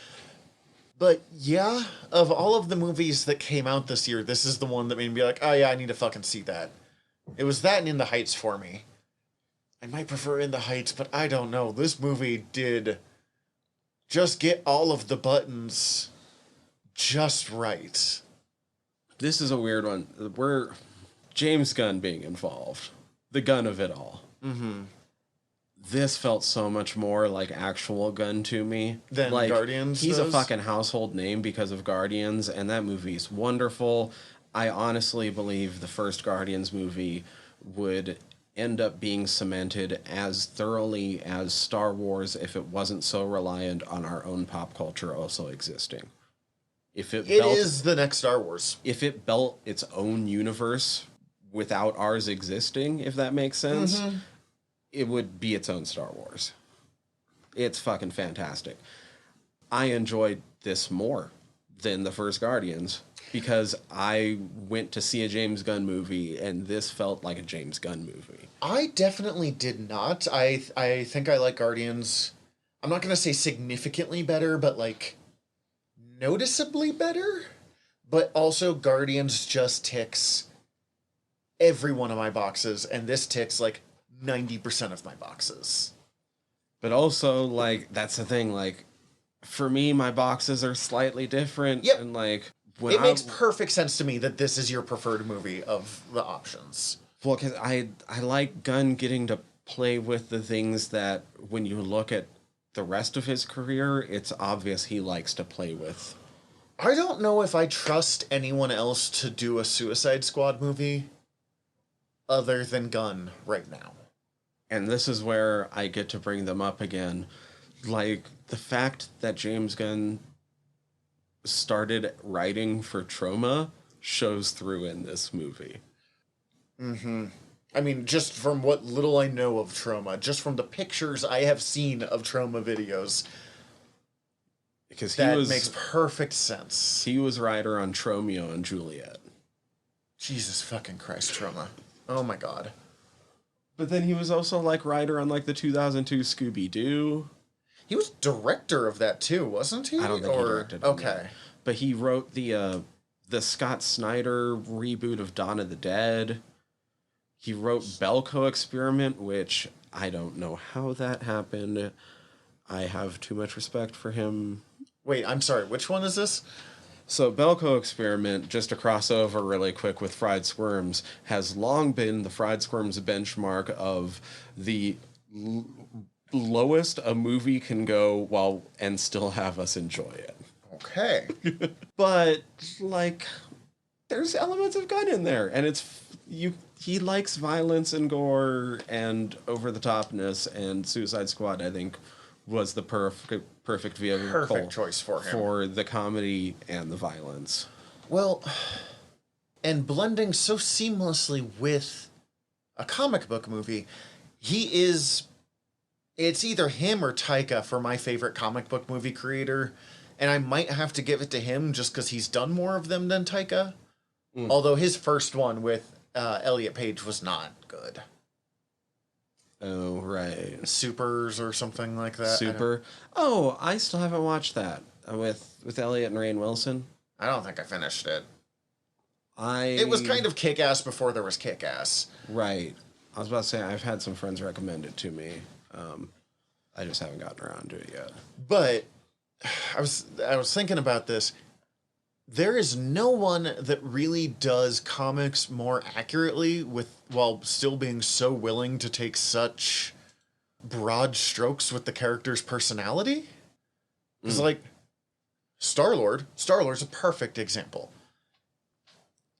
But yeah, of all of the movies that came out this year, this is the one that made me be like, oh yeah, I need to fucking see that. It was that and In the Heights for me. I might prefer In the Heights, but I don't know. This movie did just get all of the buttons just right. This is a weird one. We're James Gunn being involved. The gun of it all. this felt so much more like actual Gunn to me. Than Like, Guardians he's does? a fucking household name because of Guardians, and that movie's wonderful. I honestly believe the first Guardians movie would end up being cemented as thoroughly as Star Wars if it wasn't so reliant on our own pop culture also existing. If it It built, is the next Star Wars. if it built its own universe without ours existing, if that makes sense, it would be its own Star Wars. It's fucking fantastic. I enjoyed this more than the first Guardians because I went to see a James Gunn movie and this felt like a James Gunn movie. I definitely did not. I think I like Guardians. I'm not gonna say significantly better, but like noticeably better. But also Guardians just ticks every one of my boxes, and this ticks like 90% of my boxes. But also, like, that's the thing, like, for me, my boxes are slightly different. Yep. And, like, when It makes perfect sense to me that this is your preferred movie of the options. well, because I like Gunn getting to play with the things that when you look at the rest of his career, it's obvious he likes to play with. I don't know if I trust anyone else to do a Suicide Squad movie other than Gunn right now. And this is where I get to bring them up again. Like, the fact that James Gunn started writing for Trauma shows through in this movie. I mean, just from what little I know of Trauma, just from the pictures I have seen of Trauma videos, Because that makes perfect sense. he was writer on Tromeo and Juliet. Jesus fucking Christ, Trauma. Oh my god. But then he was also like writer on like the 2002 Scooby-Doo. He was director of that too, wasn't he? I don't think he directed on Okay. that. But he wrote the Scott Snyder reboot of Dawn of the Dead. He wrote Belko Experiment, which I don't know how that happened. I have too much respect for him. Wait, I'm sorry, which one is this? So Belko Experiment, just to cross over really quick with Fried Squirms, has long been the Fried Squirms benchmark of the lowest a movie can go while and still have us enjoy it. Okay. But like, there's elements of Gunn in there, and he likes violence and gore and over the topness, and Suicide Squad, I think, was the perfect vehicle Perfect choice for him. for the comedy and the violence. Well, and blending so seamlessly with a comic book movie, it's either him or Taika for my favorite comic book movie creator, and I might have to give it to him just because he's done more of them than Taika. Although his first one with Elliot Page was not good. Oh, right. Supers or something like that. Super. Oh, I still haven't watched that with Elliot and Rainn Wilson. I don't think I finished it. It It was kind of kick-ass before there was kick-ass. right. I was about to say I've had some friends recommend it to me. I just haven't gotten around to it yet. But I was thinking about this. There is no one that really does comics more accurately while still being so willing to take such broad strokes with the character's personality. It's like Star-Lord's a perfect example.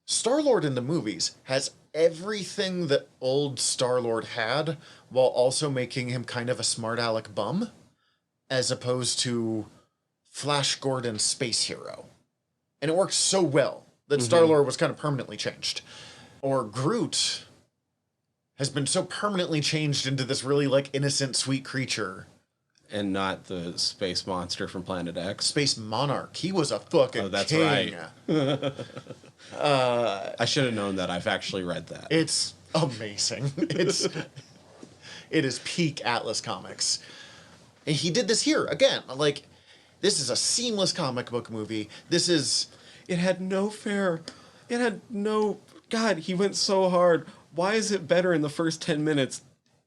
Star-Lord in the movies has everything that old Star-Lord had while also making him kind of a smart aleck bum, as opposed to Flash Gordon space hero. And it works so well that Star-Lord was kind of permanently changed. Or Groot has been so permanently changed into this really like innocent, sweet creature. And not the space monster from Planet X. Space Monarch. He was a fucking Oh, that's king. right. I should have known that. I've actually read that. It's amazing. It is peak Atlas Comics. And he did this here again. Like, this is a seamless comic book movie. It had no fair. It had no. God, he went so hard. Why is it better in the first 10 minutes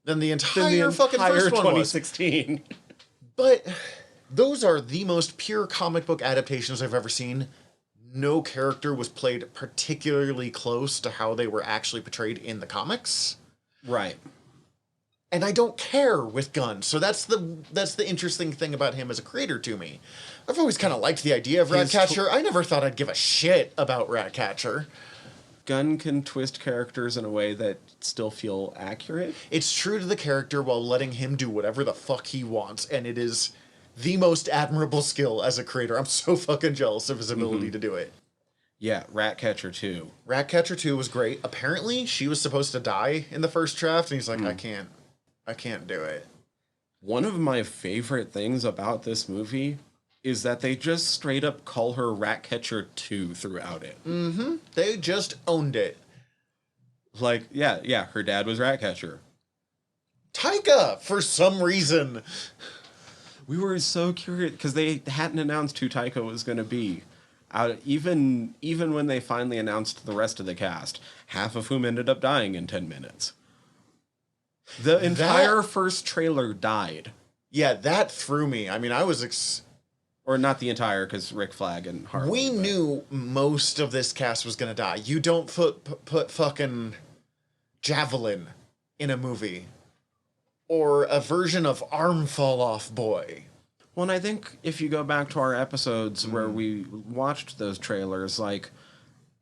than the than entire the fucking entire first one was. 2016? But those are the most pure comic book adaptations I've ever seen. No character was played particularly close to how they were actually portrayed in the comics. Right. And I don't care with Gunn. So that's the interesting thing about him as a creator to me. I've always kind of liked the idea of Ratcatcher. I never thought I'd give a shit about Ratcatcher. Gunn can twist characters in a way that still feel accurate. It's true to the character while letting him do whatever the fuck he wants, and it is the most admirable skill as a creator. I'm so fucking jealous of his ability to do it. Yeah, Ratcatcher 2. Ratcatcher 2 was great. Apparently, she was supposed to die in the first draft, and he's like, I can't do it. One of my favorite things about this movie is that they just straight up call her Ratcatcher 2 throughout it. Mm-hmm. They just owned it. Like, yeah, her dad was Ratcatcher. Taika, for some reason. We were so curious, because they hadn't announced who Taika was going to be. Even when they finally announced the rest of the cast, half of whom ended up dying in 10 minutes. The entire first trailer died. Yeah, that threw me. I mean, I was... Or not the entire, because Rick Flag and Harley. We knew most of this cast was going to die. You don't put fucking Javelin in a movie. Or a version of Arm Fall Off Boy. Well, and I think if you go back to our episodes where we watched those trailers, like,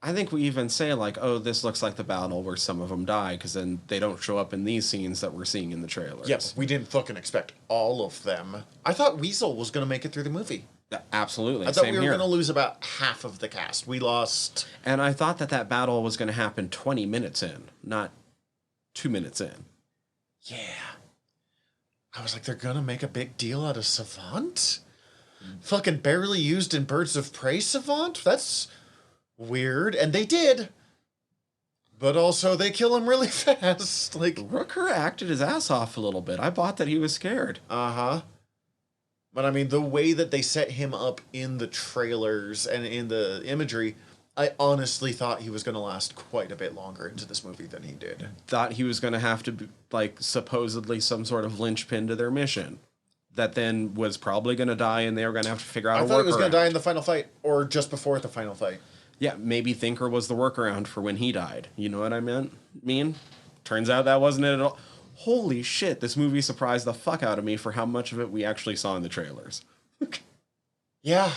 I think we even say, like, oh, this looks like the battle where some of them die, because then they don't show up in these scenes that we're seeing in the trailers. Yes, we didn't fucking expect all of them. I thought Weasel was going to make it through the movie. Yeah, absolutely. I thought we were going to lose about half of the cast. We lost... And I thought that battle was going to happen 20 minutes in, not 2 minutes in. Yeah. I was like, they're going to make a big deal out of Savant? Fucking barely used in Birds of Prey Savant? That's weird. And they did. But also, they kill him really fast. Like, Rooker acted his ass off a little bit. I bought that he was scared. Uh-huh. But I mean, the way that they set him up in the trailers and in the imagery, I honestly thought he was going to last quite a bit longer into this movie than he did. Thought he was going to have to be, like, supposedly some sort of linchpin to their mission. That then was probably going to die, and they were going to have to figure out a workaround. I thought he was going to die in the final fight, or just before the final fight. Yeah, maybe Thinker was the workaround for when he died. You know what I mean? Turns out that wasn't it at all. Holy shit, this movie surprised the fuck out of me for how much of it we actually saw in the trailers. Yeah.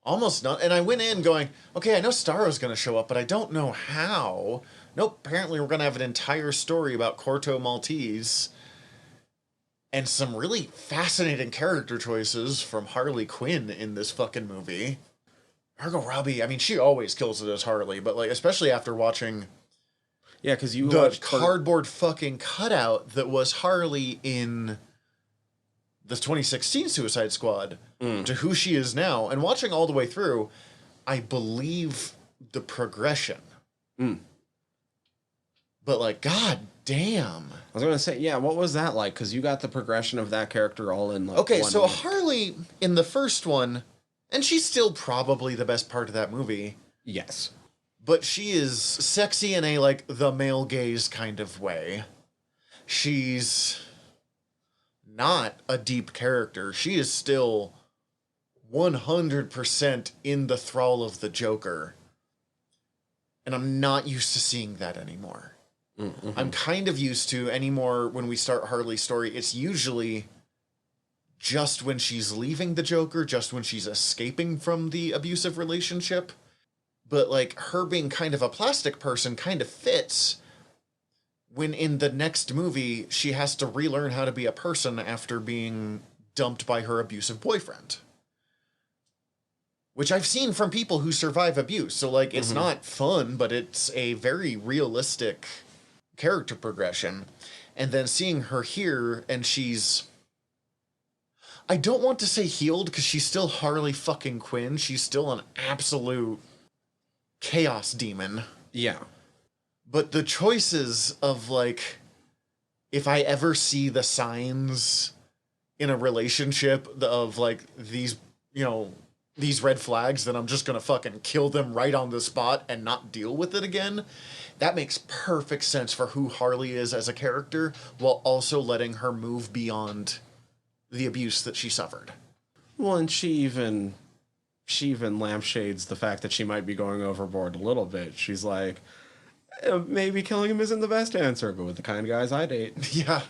Almost not. And I went in going, okay, I know Starro's going to show up, but I don't know how. Nope, apparently we're going to have an entire story about Corto Maltese. And some really fascinating character choices from Harley Quinn in this fucking movie. Margot Robbie, I mean, she always kills it as Harley, but, like, especially after watching... Yeah, because you the cardboard fucking cutout that was Harley in the 2016 Suicide Squad to who she is now, and watching all the way through, I believe the progression. But, like, god damn. I was going to say, yeah, what was that like? Because you got the progression of that character all in, like, okay, one so week. Harley in the first one, and she's still probably the best part of that movie. Yes. But she is sexy in a, like, the male gaze kind of way. She's not a deep character. She is still 100% in the thrall of the Joker. And I'm not used to seeing that anymore. Mm-hmm. I'm kind of used to anymore when we start Harley's story. It's usually just when she's leaving the Joker, just when she's escaping from the abusive relationship. But, like, her being kind of a plastic person kind of fits when in the next movie she has to relearn how to be a person after being dumped by her abusive boyfriend. Which I've seen from people who survive abuse. So, like, it's not fun, but it's a very realistic character progression. And then seeing her here, and she's... I don't want to say healed, because she's still Harley fucking Quinn. She's still an absolute... chaos demon. Yeah. But the choices of, like, if I ever see the signs in a relationship of, like, these, you know, these red flags, then I'm just gonna fucking kill them right on the spot and not deal with it again. That makes perfect sense for who Harley is as a character, while also letting her move beyond the abuse that she suffered. Well, and she even lampshades the fact that she might be going overboard a little bit. She's like, Maybe killing him isn't the best answer, but with the kind of guys I date. Yeah.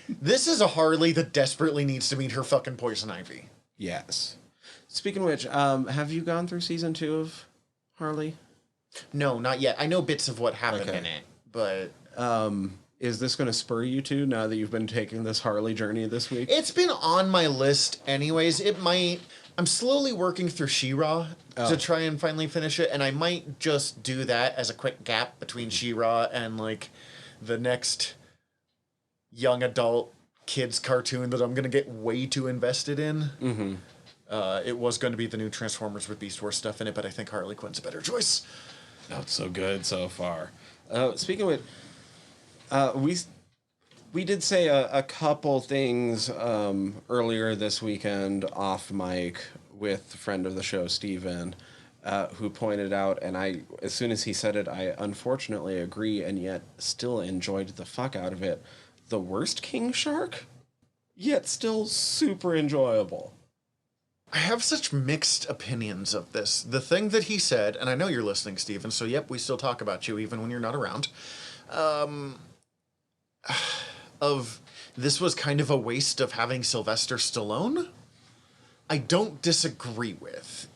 This is a Harley that desperately needs to meet her fucking Poison Ivy. Yes. Speaking of which, have you gone through season 2 of Harley? No, not yet. I know bits of what happened in it, but... Is this going to spur you to, now that you've been taking this Harley journey this week? It's been on my list anyways. It might... I'm slowly working through She-Ra to try and finally finish it, and I might just do that as a quick gap between She-Ra and, like, the next young adult kids cartoon that I'm going to get way too invested in. Mm-hmm. It was going to be the new Transformers with Beast Wars stuff in it, but I think Harley Quinn's a better choice. Not so good so far. Speaking of it, we did say a couple things earlier this weekend off mic with a friend of the show, Steven, who pointed out, and as soon as he said it, I unfortunately agree, and yet still enjoyed the fuck out of it. The worst King Shark, yet still super enjoyable. I have such mixed opinions of this. The thing that he said, and I know you're listening, Steven, so yep, we still talk about you even when you're not around, of this was kind of a waste of having Sylvester Stallone, I don't disagree with.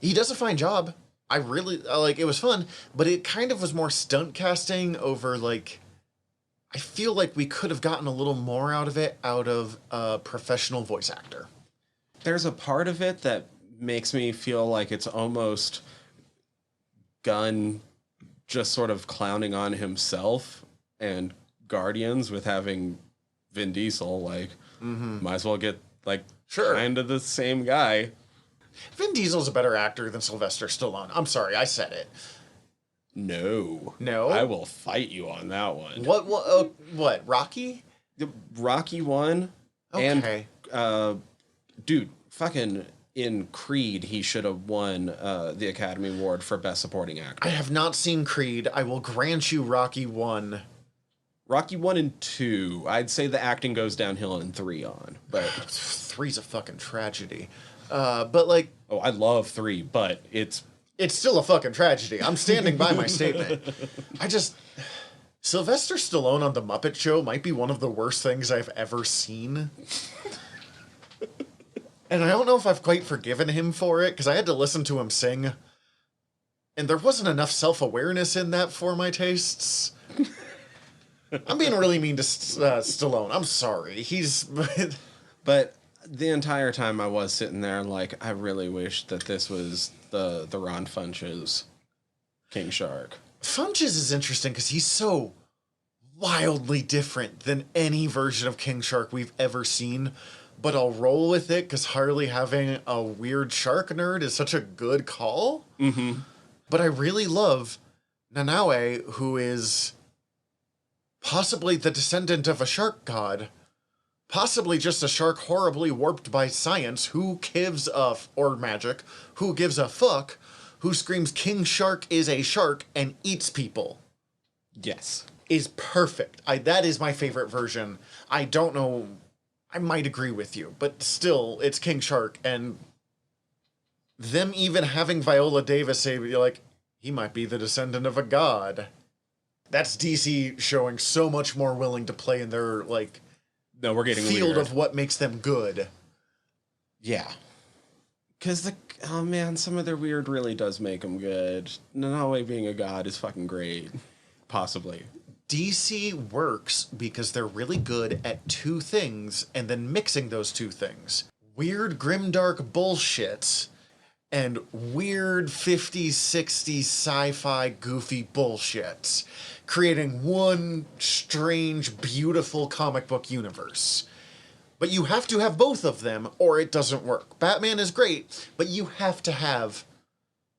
He does a fine job. I really, like, it was fun, but it kind of was more stunt casting over, like, I feel like we could have gotten a little more out of it out of a professional voice actor. There's a part of it that makes me feel like it's almost Gunn just sort of clowning on himself and Guardians with having Vin Diesel, like, might as well get, like, kind of the same guy. Vin Diesel's a better actor than Sylvester Stallone. I'm sorry, I said it. No. I will fight you on that one. What, Rocky? Rocky 1. Okay. And, dude, fucking in Creed, he should have won the Academy Award for Best Supporting Actor. I have not seen Creed. I will grant you Rocky 1. Rocky 1 and 2. I'd say the acting goes downhill in 3 on. But 3's a fucking tragedy. But, like... Oh, I love 3, but it's still a fucking tragedy. I'm standing by my statement. Sylvester Stallone on The Muppet Show might be one of the worst things I've ever seen. And I don't know if I've quite forgiven him for it, because I had to listen to him sing. And there wasn't enough self-awareness in that for my tastes. I'm being really mean to Stallone. I'm sorry. But the entire time I was sitting there like, I really wish that this was the Ron Funches King Shark. Funches is interesting because he's so wildly different than any version of King Shark we've ever seen. But I'll roll with it because Harley having a weird shark nerd is such a good call. Mm-hmm. But I really love Nanaue, who is possibly the descendant of a shark god. Possibly just a shark horribly warped by science. Who gives a... or magic. Who gives a fuck? Who screams King Shark is a shark and eats people. Yes. Is perfect. That is my favorite version. I don't know... I might agree with you, but still, it's King Shark, and them even having Viola Davis say, like, he might be the descendant of a god. That's DC showing so much more willing to play in their, like, no, we're getting field weird. of what makes them good. Yeah. Because oh man, some of their weird really does make them good. Nanaue being a god is fucking great. Possibly. DC works because they're really good at two things and then mixing those two things. Weird, grimdark bullshit and weird 50s, 60s sci-fi goofy bullshit. Creating one strange, beautiful comic book universe. But you have to have both of them or it doesn't work. Batman is great, but you have to have,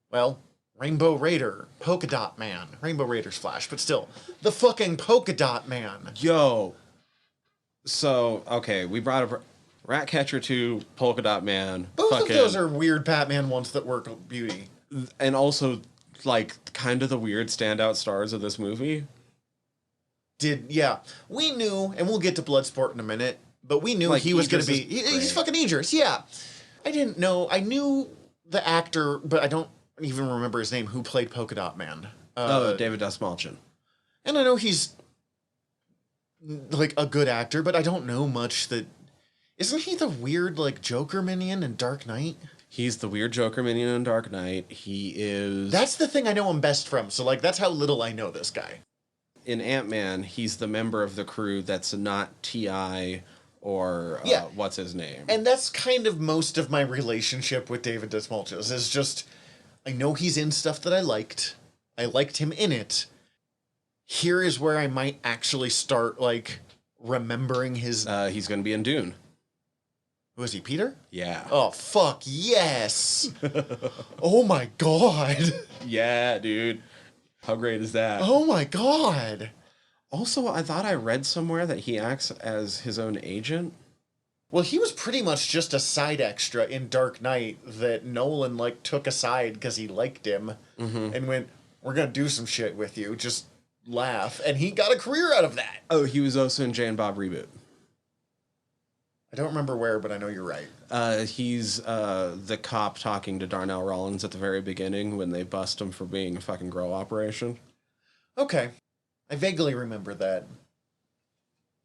well... Rainbow Raider, Polka Dot Man. Rainbow Raider's Flash, but still. The fucking Polka Dot Man. Yo. So, okay, we brought up Ratcatcher 2, Polka Dot Man. Both of those are weird Batman ones that work beauty. And also, like, kind of the weird standout stars of this movie. Yeah. We knew, and we'll get to Bloodsport in a minute, but we knew like, he was going to be... He's fucking Idris, yeah. I didn't know. I knew the actor, but I don't even remember his name, who played Polka Dot Man. David Dastmalchian. And I know he's like a good actor, but I don't know much that... Isn't he the weird like Joker minion in Dark Knight? He's the weird Joker minion in Dark Knight. He is... That's the thing I know him best from, so like that's how little I know this guy. In Ant-Man, he's the member of the crew that's not T.I. or what's his name. And that's kind of most of my relationship with David Dastmalchian is just, I know he's in stuff that I liked. I liked him in it. Here is where I might actually start, like, remembering his... He's going to be in Dune. Was he Peter? Yeah. Oh, fuck, yes! Oh my god! Yeah, dude. How great is that? Oh my god! Also, I thought I read somewhere that he acts as his own agent. Well, he was pretty much just a side extra in Dark Knight that Nolan, like, took aside because he liked him and went, we're gonna do some shit with you, just laugh. And he got a career out of that. Oh, he was also in Jay and Bob Reboot. I don't remember where, but I know you're right. He's the cop talking to Darnell Rollins at the very beginning when they bust him for being a fucking grow operation. Okay. I vaguely remember that.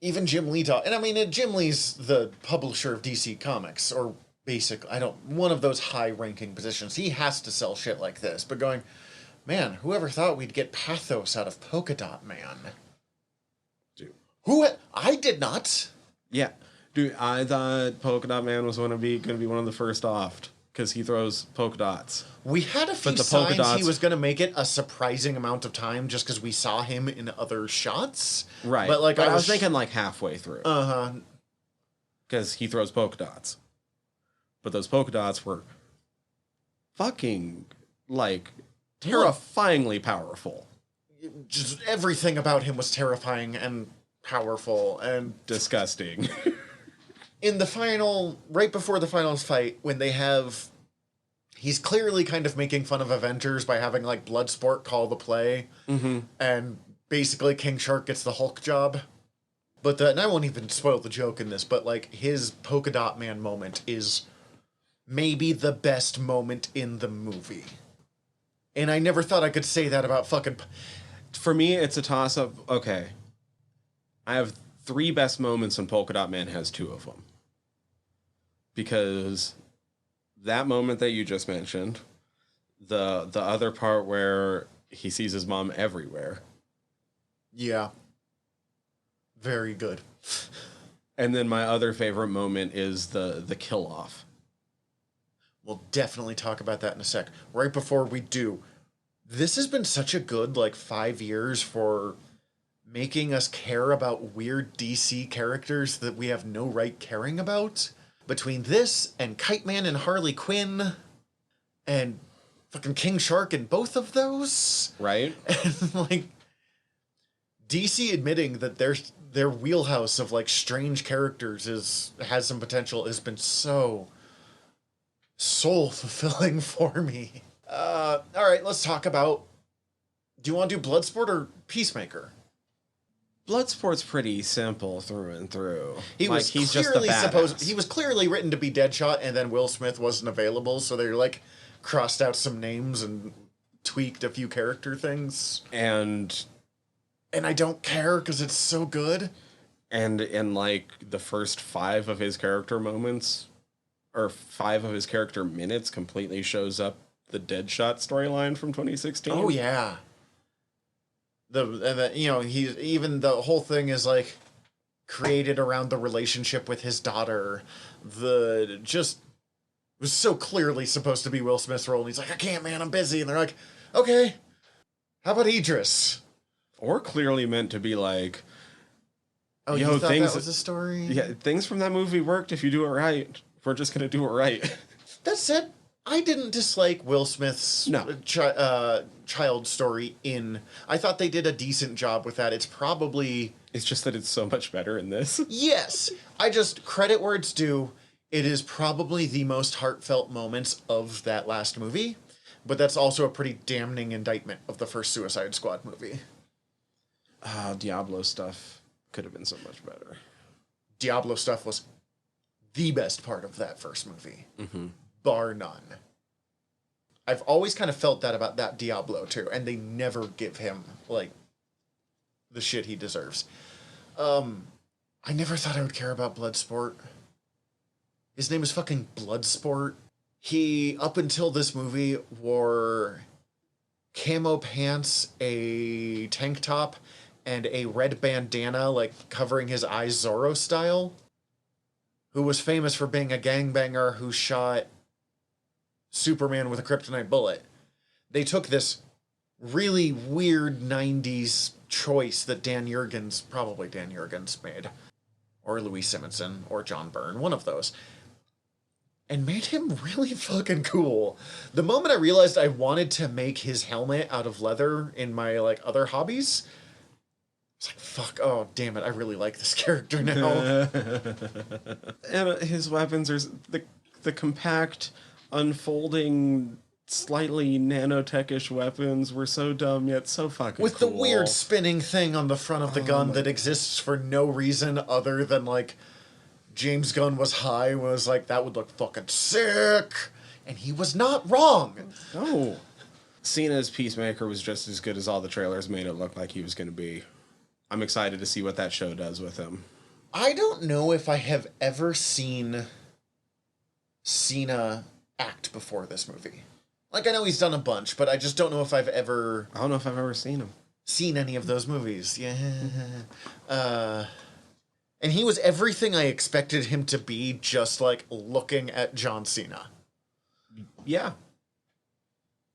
Even Jim Lee and I mean, Jim Lee's the publisher of DC Comics, or basically, one of those high-ranking positions. He has to sell shit like this, but going, man, whoever thought we'd get pathos out of Polka Dot Man? Dude. I did not. Yeah. Dude, I thought Polka Dot Man was going to be one of the first off, because he throws polka dots. We had a few signs he was going to make it a surprising amount of time just because we saw him in other shots. Right. But like, I was thinking like halfway through. Uh-huh. Because he throws polka dots. But those polka dots were fucking, like, terrifyingly powerful. Just everything about him was terrifying and powerful and... disgusting. In the final, right before the finals fight, when they have... He's clearly kind of making fun of Avengers by having, like, Bloodsport call the play. Mm-hmm. And basically King Shark gets the Hulk job. But and I won't even spoil the joke in this, but, like, his Polka Dot Man moment is maybe the best moment in the movie. And I never thought I could say that about fucking... For me, it's a toss-up. Okay. I have 3 best moments, and Polka Dot Man has 2 of them. Because that moment that you just mentioned, the other part where he sees his mom everywhere. Yeah. Very good. And then my other favorite moment is the kill-off. We'll definitely talk about that in a sec. Right before we do, this has been such a good, like, 5 years for making us care about weird DC characters that we have no right caring about. Between this and Kite Man and Harley Quinn and fucking King Shark and both of those. Right? And, like, DC admitting that their wheelhouse of, like, strange characters has some potential has been so soul-fulfilling for me. All right, let's talk about... Do you want to do Bloodsport or Peacemaker? Bloodsport's pretty simple through and through. He was clearly written to be Deadshot, and then Will Smith wasn't available, so they like crossed out some names and tweaked a few character things. And I don't care because it's so good. And in like the first 5 of his character moments, or 5 of his character minutes, completely shows up the Deadshot storyline from 2016. Oh yeah. He's even the whole thing is like created around the relationship with his daughter. It was so clearly supposed to be Will Smith's role, and he's like, I can't, man, I'm busy. And they're like, okay, how about Idris? Or clearly meant to be like, oh, you thought that was a story? Yeah, things from that movie worked if you do it right. We're just gonna do it right. That said, I didn't dislike Will Smith's child story I thought they did a decent job with that. It's just that it's so much better in this. Yes. I just, credit where it's due. It is probably the most heartfelt moments of that last movie, but that's also a pretty damning indictment of the first Suicide Squad movie. Diablo stuff could have been so much better. Diablo stuff was the best part of that first movie. Mm-hmm. Bar none. I've always kind of felt that about that Diablo too, and they never give him like the shit he deserves. I never thought I would care about Bloodsport. His name is fucking Bloodsport. He, up until this movie, wore camo pants, a tank top, and a red bandana, like, covering his eyes Zorro style. Who was famous for being a gangbanger who shot Superman with a kryptonite bullet. They took this really weird 90s choice that probably Dan Jurgens made, or Louis Simonson, or John Byrne, one of those, and made him really fucking cool. The moment I realized I wanted to make his helmet out of leather in my, like, other hobbies, it's like, fuck, oh, damn it, I really like this character now. And his weapons are the compact, unfolding, slightly nanotech-ish weapons were so dumb yet so fucking With cool. the weird spinning thing on the front of the gun that exists for no reason other than, like, James Gunn was high and was like, that would look fucking sick. And he was not wrong. No. Cena's Peacemaker was just as good as all the trailers made it look like he was going to be. I'm excited to see what that show does with him. I don't know if I have ever seen Cena act before this movie. Like, I know he's done a bunch, but I just don't know if I've ever... I don't know if I've ever seen him. Seen any of those movies. Yeah. And he was everything I expected him to be, just, like, looking at John Cena. Yeah.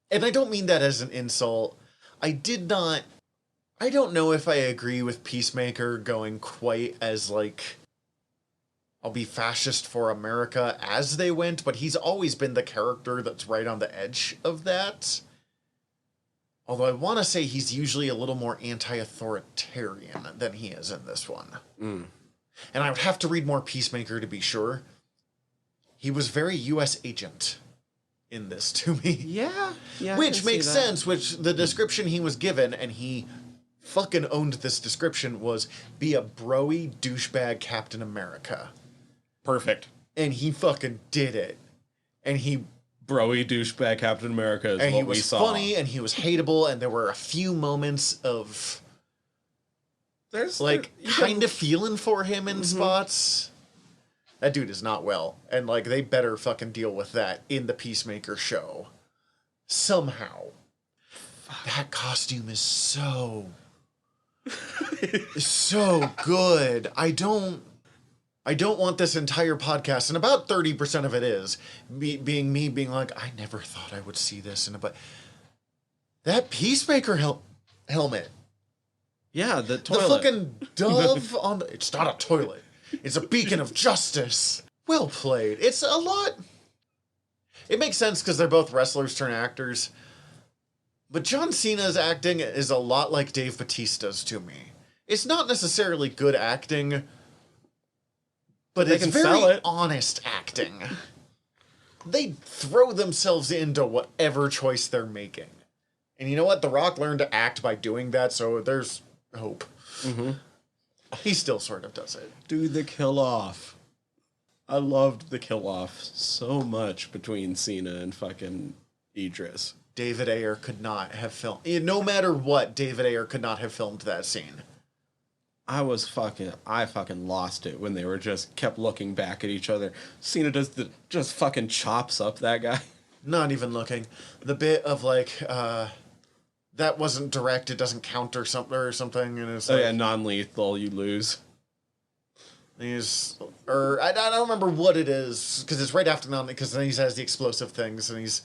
And I don't mean that as an insult. I don't know if I agree with Peacemaker going quite as, like, I'll be fascist for America as they went, but he's always been the character that's right on the edge of that. Although I want to say he's usually a little more anti-authoritarian than he is in this one. Mm. And I would have to read more Peacemaker to be sure. He was very U.S. agent in this to me. Yeah. Which makes sense, which the description he was given, and he fucking owned this description, was be a broy douchebag Captain America. Perfect. And he fucking did it. And he... Broy douchebag Captain America is what we saw. And he was funny, and he was hateable, and there were a few moments of... kind of feeling for him in spots. That dude is not well. And, like, they better fucking deal with that in the Peacemaker show. Somehow. That costume is so good. I don't want this entire podcast, and about 30% of it is being like, I never thought I would see this but that Peacemaker helmet. Yeah, the toilet. The fucking dove on it's not a toilet. It's a beacon of justice. Well played. It's a lot. It makes sense because they're both wrestlers turned actors. But John Cena's acting is a lot like Dave Bautista's to me. It's not necessarily good acting, but it's very honest acting. They throw themselves into whatever choice they're making. And you know what? The Rock learned to act by doing that, so there's hope. Mm-hmm. He still sort of does it. Dude, the kill-off. I loved the kill-off so much between Cena and fucking Idris. David Ayer could not have filmed... No matter what, David Ayer could not have filmed that scene. I fucking lost it when they were just kept looking back at each other. Cena just fucking chops up that guy. Not even looking. The bit of, like, that wasn't direct, it doesn't count or something, and it's like, non-lethal, you lose. I don't remember what it is, because it's right after because then he says the explosive things, and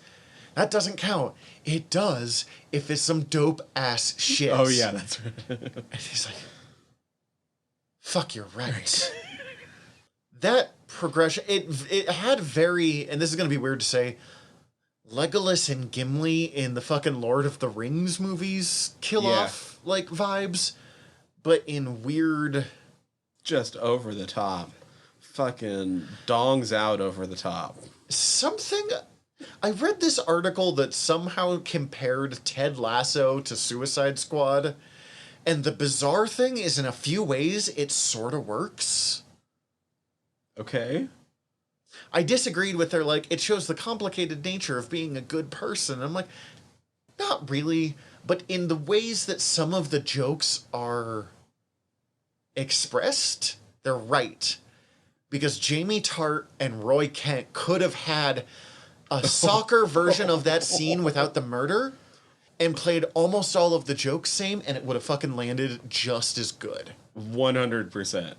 that doesn't count. It does if it's some dope-ass shit. Oh, yeah, that's right. And he's like, fuck, you're right. That progression, it had very, and this is going to be weird to say, Legolas and Gimli in the fucking Lord of the Rings movies kill-off, like, vibes, but in weird... Just over the top. Fucking dongs out over the top. Something... I read this article that somehow compared Ted Lasso to Suicide Squad, and the bizarre thing is in a few ways it sort of works. Okay. I disagreed with their, like, it shows the complicated nature of being a good person. I'm like, not really, but in the ways that some of the jokes are expressed, they're right. Because Jamie Tart and Roy Kent could have had a soccer version of that scene without the murder and played almost all of the jokes same, and it would have fucking landed just as good. 100%.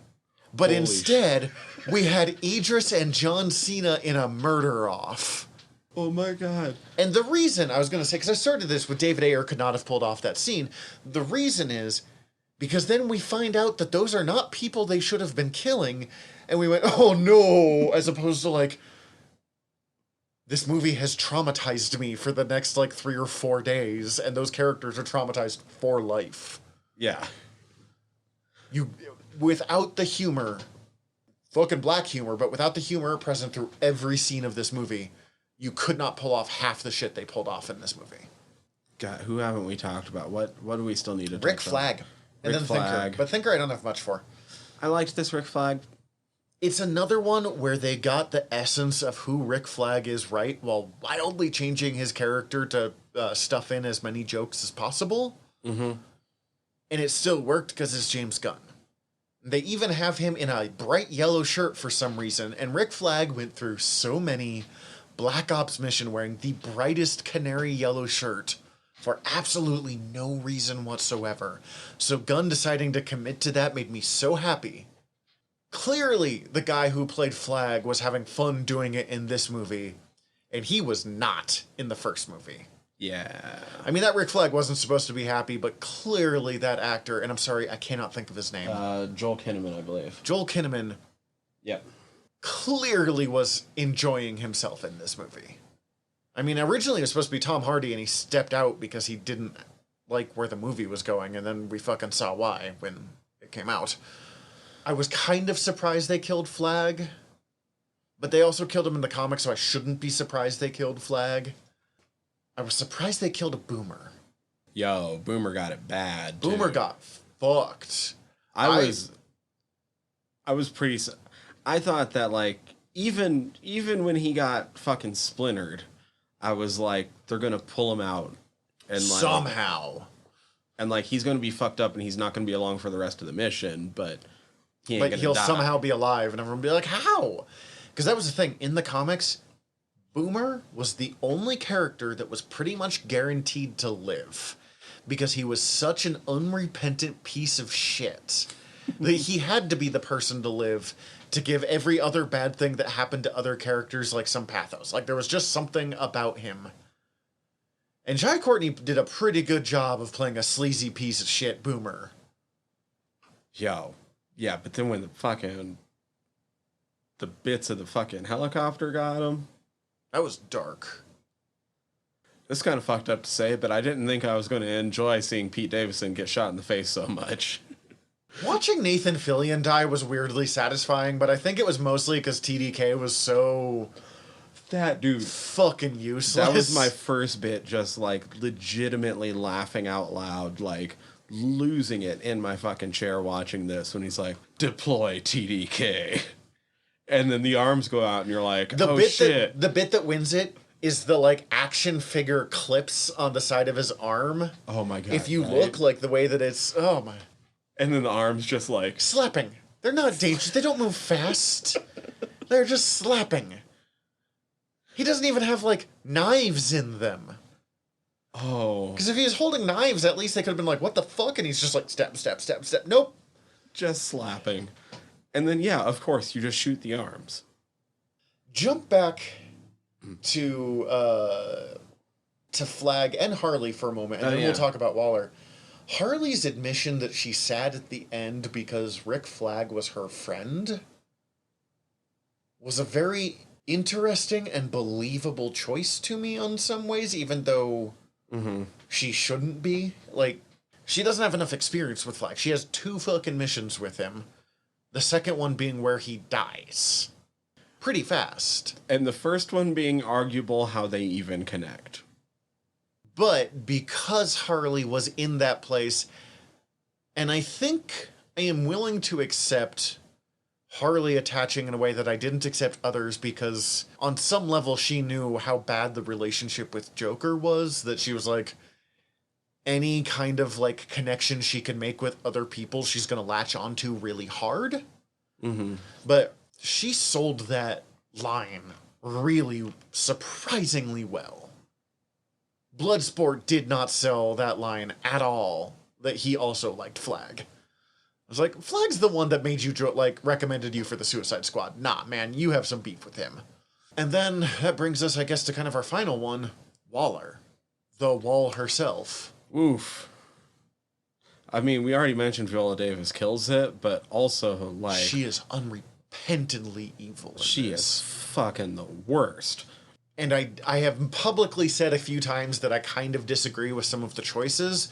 But instead, we had Idris and John Cena in a murder off. Oh my god. And the reason, I was going to say, because I started this with David Ayer could not have pulled off that scene. The reason is because then we find out that those are not people they should have been killing. And we went, oh no, as opposed to like, this movie has traumatized me for the next like 3 or 4 days. And those characters are traumatized for life. Yeah. Without the humor, fucking black humor, but without the humor present through every scene of this movie, you could not pull off half the shit they pulled off in this movie. God, who haven't we talked about? What do we still need to talk about? Rick Flag. And Rick then Flag. Thinker. But Thinker I don't have much for. I liked this Rick Flag. It's another one where they got the essence of who Rick Flag is right, while wildly changing his character to stuff in as many jokes as possible. Mm-hmm. And it still worked because it's James Gunn. They even have him in a bright yellow shirt for some reason, and Rick Flag went through so many Black Ops mission wearing the brightest canary yellow shirt for absolutely no reason whatsoever. So Gunn deciding to commit to that made me so happy. Clearly, the guy who played Flag was having fun doing it in this movie, and he was not in the first movie. Yeah. I mean, that Rick Flag wasn't supposed to be happy, but clearly that actor, and I'm sorry, I cannot think of his name. Joel Kinnaman, I believe. Joel Kinnaman. Yep. Clearly was enjoying himself in this movie. I mean, originally it was supposed to be Tom Hardy, and he stepped out because he didn't like where the movie was going, and then we fucking saw why when it came out. I was kind of surprised they killed Flag, but they also killed him in the comics, so I shouldn't be surprised they killed Flag. I was surprised they killed a Boomer. Yo, Boomer got it bad. Boomer got fucked. I was pretty. I thought that like even when he got fucking splintered, I was like, they're gonna pull him out and like somehow, and like he's gonna be fucked up and he's not gonna be along for the rest of the mission, but he'll somehow be alive, and everyone will be like, how? Because that was the thing in the comics. Boomer was the only character that was pretty much guaranteed to live because he was such an unrepentant piece of shit that he had to be the person to live to give every other bad thing that happened to other characters like some pathos. Like there was just something about him. And Jai Courtney did a pretty good job of playing a sleazy piece of shit Boomer. Yo. Yeah, but then when the bits of the fucking helicopter got him. That was dark. It's kind of fucked up to say, but I didn't think I was going to enjoy seeing Pete Davidson get shot in the face so much. Watching Nathan Fillion die was weirdly satisfying, but I think it was mostly because TDK was so... That dude. Fucking useless. That was my first bit, just like legitimately laughing out loud, like losing it in my fucking chair watching this when he's like, deploy TDK. And then the arms go out and you're like, shit. The bit that wins it is the like action figure clips on the side of his arm. Oh my god. If you look like the way that it's, oh my. And then the arms just like. Slapping. They're not dangerous. They don't move fast. They're just slapping. He doesn't even have like knives in them. Oh. Because if he was holding knives, at least they could have been like, what the fuck? And he's just like, step, step, step, step. Nope. Just slapping. And then, yeah, of course, you just shoot the arms. Jump back to Flag and Harley for a moment, and then we'll talk about Waller. Harley's admission that she's sad at the end because Rick Flag was her friend was a very interesting and believable choice to me on some ways, even though she shouldn't be. Like, she doesn't have enough experience with Flag. She has 2 fucking missions with him. The second one being where he dies. Pretty fast. And the first one being arguable how they even connect. But because Harley was in that place, and I think I am willing to accept Harley attaching in a way that I didn't accept others, because on some level she knew how bad the relationship with Joker was, that she was like, any kind of like connection she can make with other people, she's gonna latch onto really hard. Mm-hmm. But she sold that line really surprisingly well. Bloodsport did not sell that line at all, that he also liked Flag. I was like, Flag's the one that made you, like, recommended you for the Suicide Squad. Nah, man, you have some beef with him. And then that brings us, I guess, to kind of our final one, Waller. The Wall herself. Oof. I mean, we already mentioned Viola Davis kills it, but also, like... she is unrepentantly evil in she this. is fucking the worst. And I have publicly said a few times that I kind of disagree with some of the choices,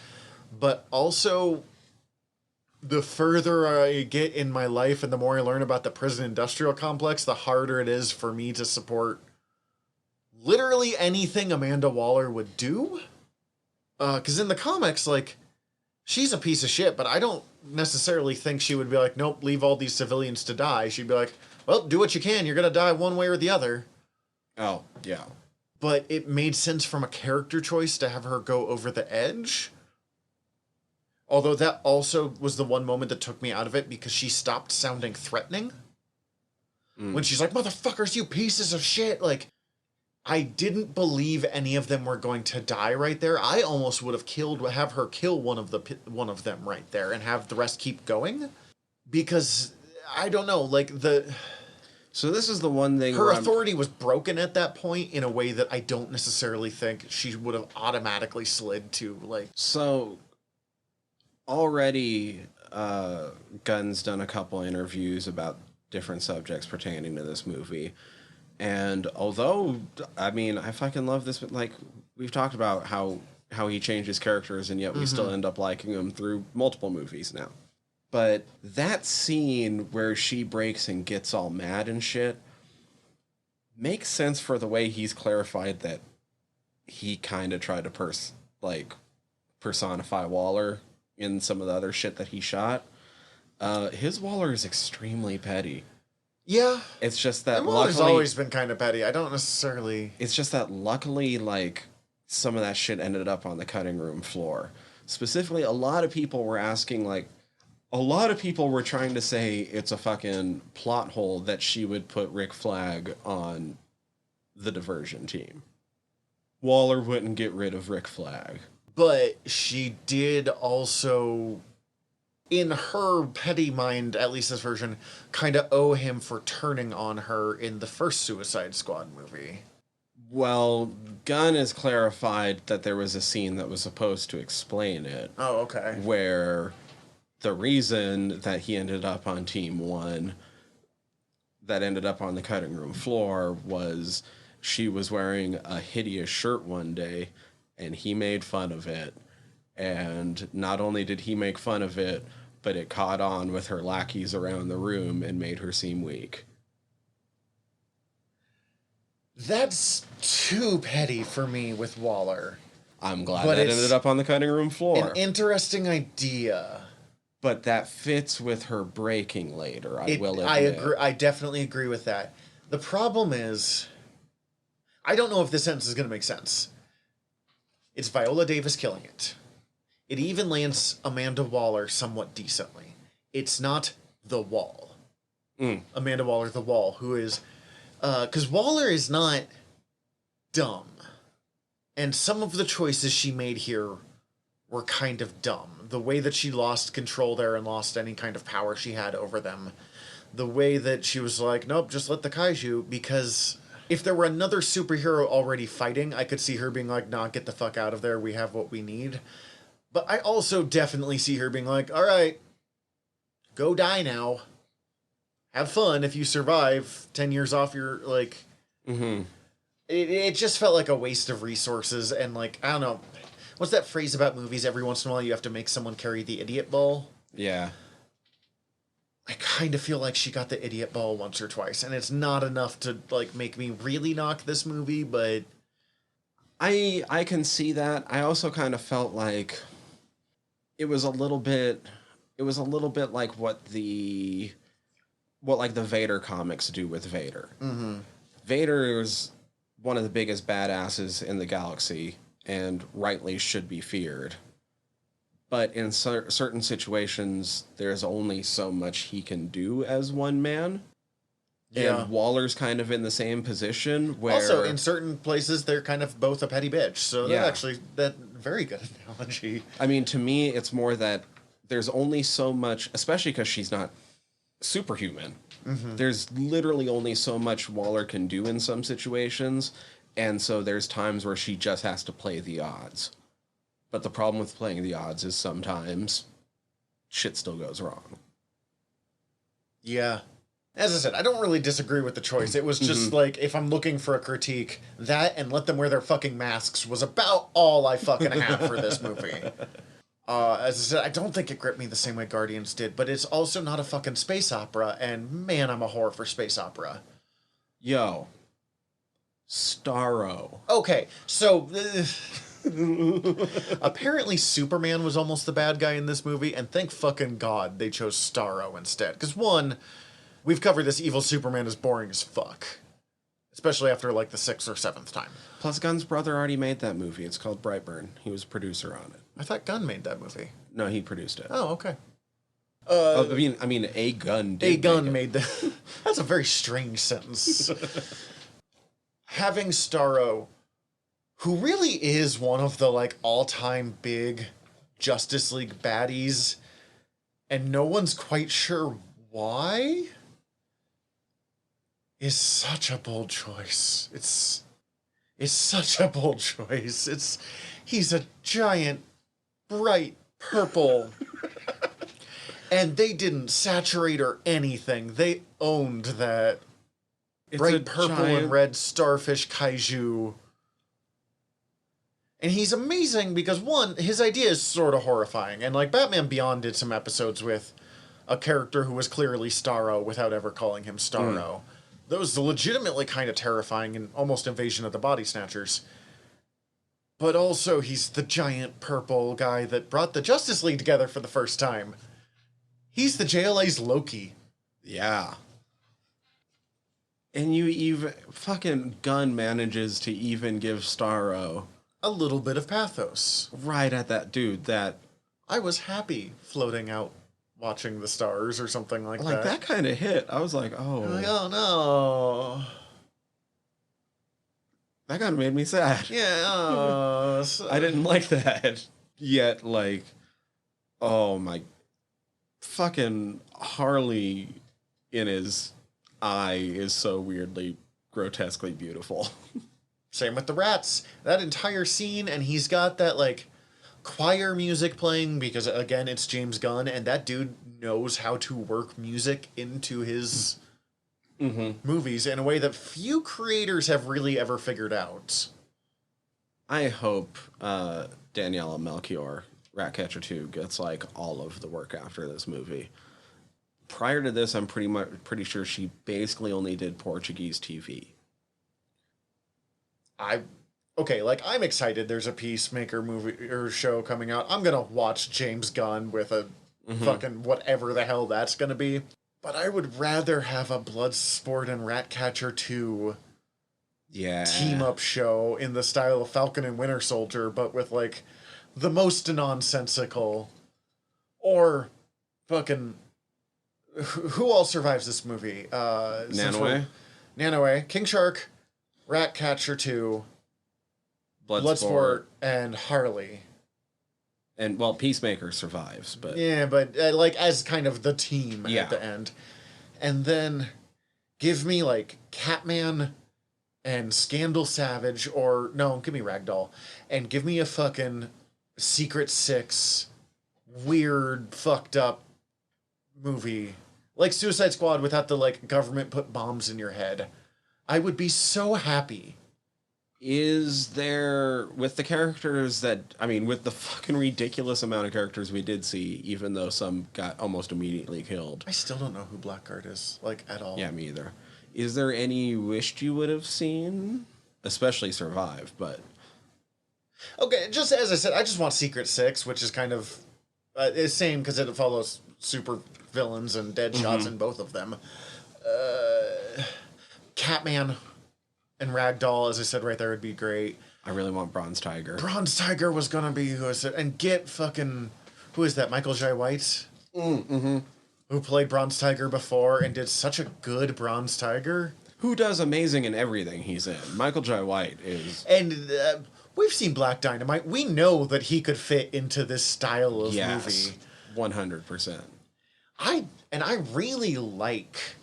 but also the further I get in my life and the more I learn about the prison industrial complex, the harder it is for me to support literally anything Amanda Waller would do. Because in the comics, like, she's a piece of shit, but I don't necessarily think she would be like, nope, leave all these civilians to die. She'd be like, well, do what you can. You're going to die one way or the other. Oh, yeah. But it made sense from a character choice to have her go over the edge. Although that also was the one moment that took me out of it, because she stopped sounding threatening. When she's like, motherfuckers, you pieces of shit. Like, I didn't believe any of them were going to die right there. I almost would have her kill one of them right there and have the rest keep going. Because, I don't know, like, So this is the one thing her authority was broken at that point in a way that I don't necessarily think she would have automatically slid to, like... So, already, Gunn's done a couple interviews about different subjects pertaining to this movie. And although, I mean, I fucking love this, but, like, we've talked about how he changes characters, and yet we still end up liking him through multiple movies now. But that scene where she breaks and gets all mad and shit makes sense for the way he's clarified that he kind of tried to personify Waller in some of the other shit that he shot. His Waller is extremely petty. Yeah. It's just that Waller's always been kind of petty. I don't necessarily... It's just that luckily, like, some of that shit ended up on the cutting room floor. Specifically, a lot of people were asking, like, a lot of people were trying to say it's a fucking plot hole that she would put Rick Flag on the diversion team. Waller wouldn't get rid of Rick Flag. But she did also, in her petty mind, at least this version, kind of owe him for turning on her in the first Suicide Squad movie. Well, Gunn has clarified that there was a scene that was supposed to explain it. Oh, okay. Where... the reason that he ended up on Team 1, that ended up on the cutting room floor, was she was wearing a hideous shirt one day, and he made fun of it. And not only did he make fun of it, but it caught on with her lackeys around the room and made her seem weak. That's too petty for me with Waller. I'm glad that ended up on the cutting room floor. An interesting idea. But that fits with her breaking later, I will admit. I agree. I definitely agree with that. The problem is, I don't know if this sentence is going to make sense. It's Viola Davis killing it. It even lands Amanda Waller somewhat decently. It's not the Wall. Amanda Waller, the Wall, who is... because Waller is not dumb. And some of the choices she made here were kind of dumb. The way that she lost control there and lost any kind of power she had over them. The way that she was like, nope, just let the kaiju, because if there were another superhero already fighting, I could see her being like, nah, get the fuck out of there, we have what we need. But I also definitely see her being like, all right, go die now. Have fun if you survive 10 years off your, like... Mm-hmm. It just felt like a waste of resources, and, like, I don't know... What's that phrase about movies? Every once in a while you have to make someone carry the idiot ball. Yeah. I kind of feel like she got the idiot ball once or twice, and it's not enough to, like, make me really knock this movie, but... I can see that. I also kind of felt like it was a little bit like what the what like the Vader comics do with Vader. Vader is one of the biggest badasses in the galaxy and rightly should be feared. But in certain situations, there's only so much he can do as one man. Yeah. And Waller's kind of in the same position where... Also, in certain places, they're kind of both a petty bitch. So Yeah. that very good analogy. I mean, to me, it's more that there's only so much, especially because she's not superhuman. There's literally only so much Waller can do in some situations, and so there's times where she just has to play the odds. But the problem with playing the odds is sometimes shit still goes wrong. Yeah. As I said, I don't really disagree with the choice. It was just like, if I'm looking for a critique, that and let them wear their fucking masks was about all I fucking have for this movie. As I said, I don't think it gripped me the same way Guardians did, but it's also not a fucking space opera, and man, I'm a whore for space opera. Yo. Starro. Okay, so... apparently Superman was almost the bad guy in this movie, and thank fucking God they chose Starro instead. Because one, we've covered this evil Superman is boring as fuck. Especially after like the 6th or 7th time. Plus, Gunn's brother already made that movie. It's called Brightburn. He was a producer on it. I thought Gunn made that movie. No, he produced it. Oh, okay. I mean, A. Gunn did A. Gunn make it. made the... That's a very strange sentence. Having Starro, who really is one of the like all-time big Justice League baddies, and no one's quite sure why, is such a bold choice. It's such a bold choice. He's a giant, bright purple, and they didn't saturate or anything. They owned that bright purple and red starfish kaiju. And he's amazing because, one, his idea is sort of horrifying. And, like, Batman Beyond did some episodes with a character who was clearly Starro without ever calling him Starro. That was legitimately kind of terrifying and almost Invasion of the Body Snatchers. But also, he's the giant purple guy that brought the Justice League together for the first time. He's the JLA's Loki. Yeah. And you even... Fucking Gunn manages to even give Starro... a little bit of pathos. Right at that dude, that... I was happy floating out watching the stars or something like that. Like, that kind of hit. I was like, oh... Like, oh, no. That kind of made me sad. Yeah, oh, I didn't like that. Yet, like... Oh, my... Fucking Harley in his eye is so weirdly, grotesquely beautiful. Same with the rats. That entire scene, and he's got that, like, choir music playing, because, again, it's James Gunn, and that dude knows how to work music into his movies in a way that few creators have really ever figured out. I hope Daniela Melchior, Ratcatcher 2, gets, like, all of the work after this movie. Prior to this, I'm pretty sure she basically only did Portuguese TV. I'm excited there's a Peacemaker movie or show coming out. I'm gonna watch James Gunn with a fucking whatever the hell that's gonna be. But I would rather have a Bloodsport and Ratcatcher 2 team-up show in the style of Falcon and Winter Soldier, but with, like, the most nonsensical, or fucking... Who all survives this movie? Nanoe, King Shark, Ratcatcher 2, Bloodsport, and Harley. And, well, Peacemaker survives, but... Yeah, but, like, as kind of the team at the end. And then give me, like, Catman and Scandal Savage, or... No, give me Ragdoll. And give me a fucking Secret Six, weird, fucked up movie. Like Suicide Squad without the, like, government put bombs in your head. I would be so happy. Is there, with the characters that, I mean, with the fucking ridiculous amount of characters we did see, even though some got almost immediately killed. I still don't know who Blackguard is, like, at all. Yeah, me either. Is there any you wished you would have seen? Especially survive, but... Okay, just as I said, I just want Secret Six, which is kind of... it's same because it follows super villains and dead shots in both of them. Catman and Ragdoll, as I said right there, would be great. I really want Bronze Tiger. Bronze Tiger was gonna be who is it? And get fucking who is that? Michael J. White, who played Bronze Tiger before and did such a good Bronze Tiger. Who does amazing in everything he's in. Michael J. White is... And we've seen Black Dynamite. We know that he could fit into this style of movie. 100%. I really like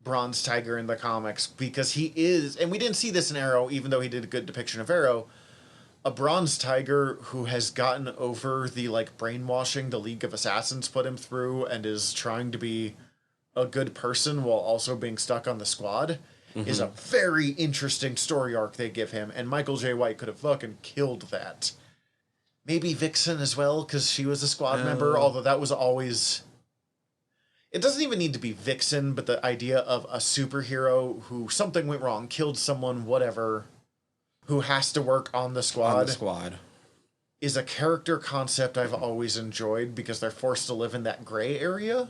Bronze Tiger in the comics because he is, and we didn't see this in Arrow, even though he did a good depiction of Arrow, a Bronze Tiger who has gotten over the like brainwashing the League of Assassins put him through and is trying to be a good person while also being stuck on the squad is a very interesting story arc they give him, and Michael J. White could have fucking killed that. Maybe Vixen as well, because she was a squad member, although that was always... It doesn't even need to be Vixen, but the idea of a superhero who something went wrong, killed someone, whatever, who has to work on the squad. Is a character concept I've always enjoyed because they're forced to live in that gray area.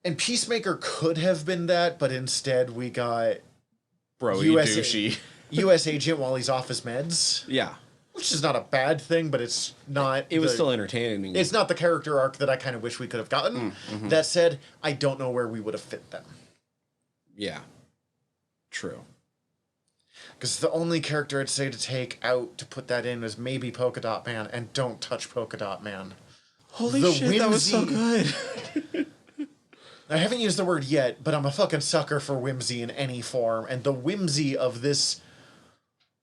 And Peacemaker could have been that, but instead we got US agent while he's off his meds. Yeah. Which is not a bad thing, but it's not... It was still entertaining. It's not the character arc that I kind of wish we could have gotten. That said, I don't know where we would have fit them. Yeah. True. Because the only character I'd say to take out to put that in is maybe Polka Dot Man, and don't touch Polka Dot Man. Holy shit, that was so good. I haven't used the word yet, but I'm a fucking sucker for whimsy in any form, and the whimsy of this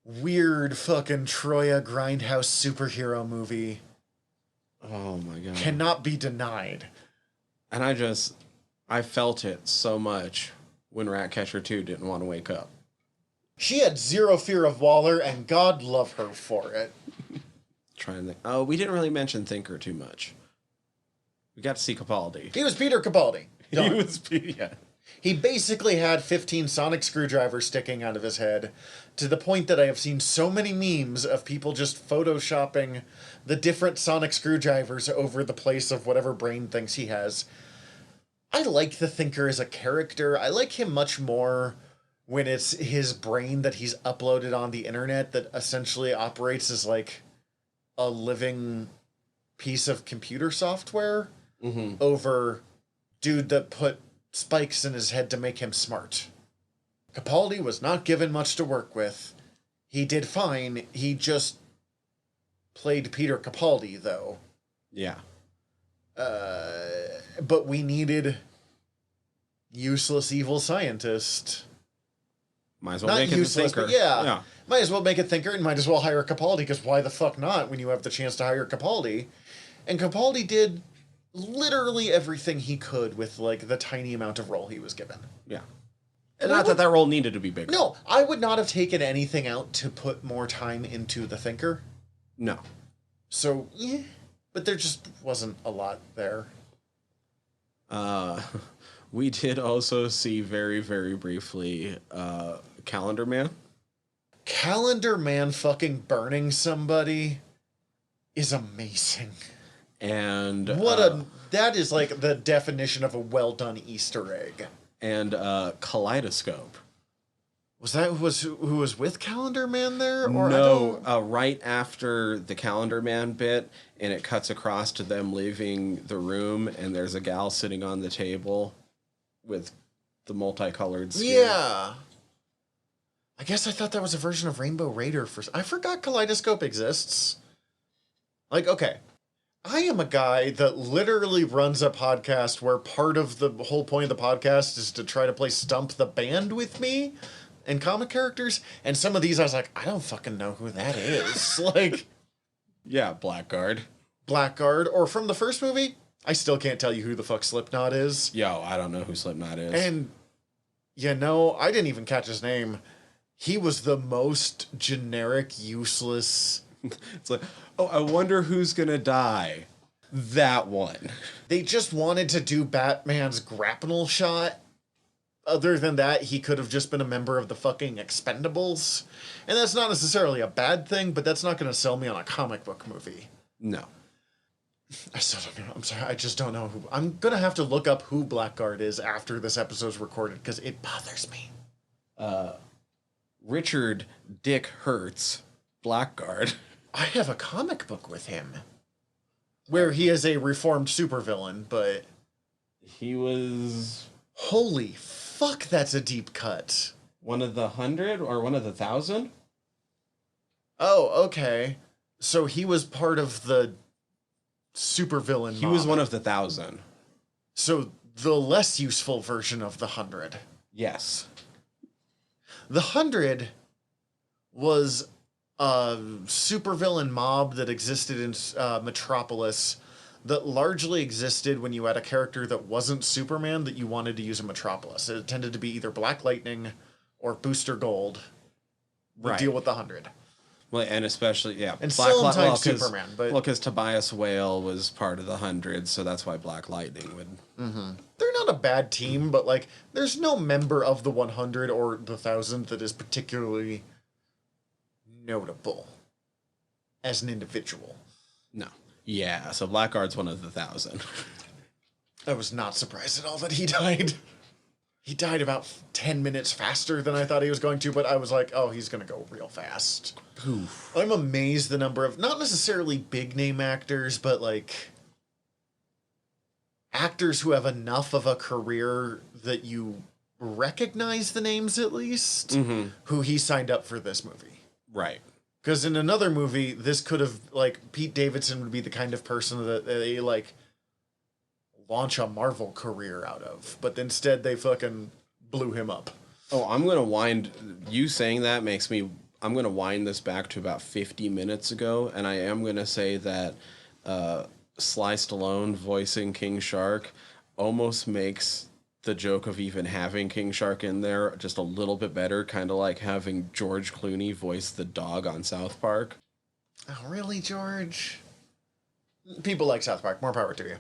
weird fucking Troya Grindhouse superhero movie oh my god cannot be denied. And I felt it so much when Ratcatcher 2 didn't want to wake up. She had zero fear of Waller, and God love her for it. Trying to think. Oh, we didn't really mention Thinker too much. We got to see Capaldi. He was Peter Capaldi. Yeah. He basically had 15 sonic screwdrivers sticking out of his head, to the point that I have seen so many memes of people just photoshopping the different sonic screwdrivers over the place of whatever brain thinks he has. I like the Thinker as a character. I like him much more when it's his brain that he's uploaded on the internet that essentially operates as like a living piece of computer software over dude that put spikes in his head to make him smart. Capaldi was not given much to work with. He did fine. He just played Peter Capaldi, though. Yeah. But we needed useless evil scientist. Might as well not make it useless, Thinker. But yeah. Might as well make it Thinker, and might as well hire Capaldi, because why the fuck not when you have the chance to hire Capaldi? And Capaldi did literally everything he could with like the tiny amount of role he was given. Yeah. And not that role needed to be bigger. No, I would not have taken anything out to put more time into the Thinker. No. So, yeah. But there just wasn't a lot there. We did also see very, very briefly Calendar Man. Calendar Man fucking burning somebody is amazing. And that is like the definition of a well done Easter egg. And Kaleidoscope. Was that who was with Calendar Man there? Or no, right after the Calendar Man bit, and it cuts across to them leaving the room, and there's a gal sitting on the table with the multicolored skin. Yeah. I guess I thought that was a version of Rainbow Raider. I forgot Kaleidoscope exists. Like, okay. I am a guy that literally runs a podcast where part of the whole point of the podcast is to try to play Stump the Band with me and comic characters. And some of these I was like, I don't fucking know who that is. Like, yeah, Blackguard. Or from the first movie, I still can't tell you who the fuck Slipknot is. Yo, I don't know who Slipknot is. And, you know, I didn't even catch his name. He was the most generic, useless... It's like, oh, I wonder who's gonna die. That one. They just wanted to do Batman's grapnel shot. Other than that, he could have just been a member of the fucking Expendables. And that's not necessarily a bad thing, but that's not going to sell me on a comic book movie. No. I still don't know. I'm sorry. I just don't know who. I'm going to have to look up who Blackguard is after this episode's recorded because it bothers me. Richard Dick Hertz, Blackguard. I have a comic book with him where he is a reformed supervillain, but He was holy fuck, that's a deep cut. one of the 100 or one of the 1,000? Oh, okay. So he was part of the supervillain. He was one of the 1,000. So the less useful version of the 100. Yes. The 100 was a supervillain mob that existed in Metropolis that largely existed when you had a character that wasn't Superman that you wanted to use in Metropolis. It tended to be either Black Lightning or Booster Gold would Right. deal with the 100. Well, and especially, yeah. And sometimes Superman, but... Well, because Tobias Whale was part of the 100, so that's why Black Lightning would... They're not a bad team, but, like, there's no member of the 100 or the 1,000 that is particularly notable as an individual. No. Yeah, so Blackguard's one of the 1,000. I was not surprised at all that he died. He died about 10 minutes faster than I thought he was going to, but I was like, oh, he's going to go real fast. Oof. I'm amazed the number of, not necessarily big name actors, but like actors who have enough of a career that you recognize the names at least, who he signed up for this movie. Right. Because in another movie, this could have, like, Pete Davidson would be the kind of person that they, like, launch a Marvel career out of. But instead, they fucking blew him up. Oh, I'm going to wind... You saying that makes me... I'm going to wind this back to about 50 minutes ago, and I am going to say that Sly Stallone voicing King Shark almost makes the joke of even having King Shark in there just a little bit better, kind of like having George Clooney voice the dog on South Park. Oh, really, George? People like South Park. More power to you.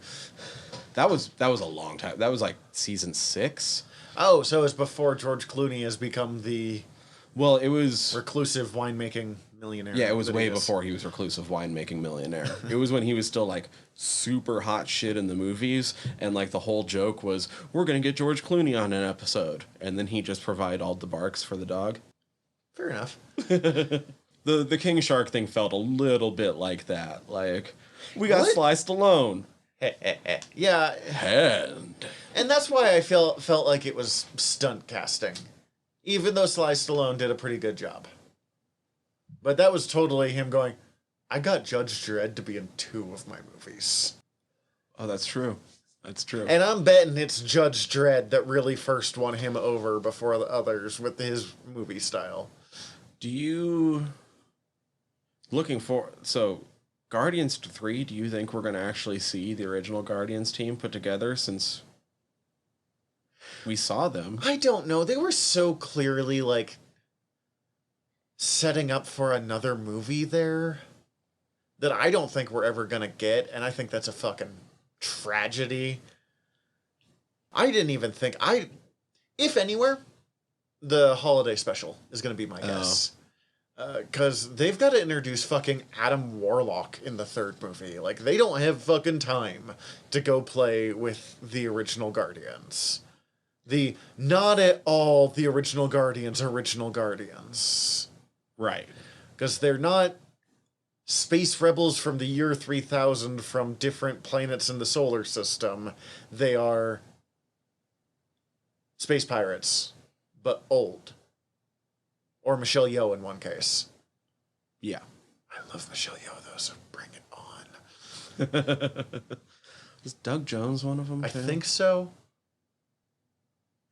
That was a long time. That was like season 6. Oh, so it's before George Clooney has become the Well, it was... reclusive winemaking millionaire. Yeah, it was that way he is. before he was reclusive winemaking millionaire. It was when he was still like super hot shit in the movies, and like the whole joke was, we're gonna get George Clooney on an episode, and then he just provide all the barks for the dog. Fair enough. The King Shark thing felt a little bit like that. Like, we got What? Sly Stallone. Yeah, And and that's why I felt like it was stunt casting, even though Sly Stallone did a pretty good job. But that was totally him going, I got Judge Dredd to be in 2 of my movies. oh, that's true. That's true. And I'm betting it's Judge Dredd that really first won him over before the others with his movie style. Do you... Looking for... So, Guardians 3, do you think we're going to actually see the original Guardians team put together since we saw them? I don't know. They were so clearly, like, setting up for another movie there that I don't think we're ever going to get, and I think that's a fucking tragedy. I didn't even think... If anywhere, the holiday special is going to be my guess. Because they've got to introduce fucking Adam Warlock in the 3rd movie. Like, they don't have fucking time to go play with the original Guardians. The not at all the original Guardians. Right. Because they're not space rebels from the year 3000 from different planets in the solar system. They are space pirates, but old. Or Michelle Yeoh in one case. Yeah. I love Michelle Yeoh, though, so bring it on. Is Doug Jones one of them, I too? think so.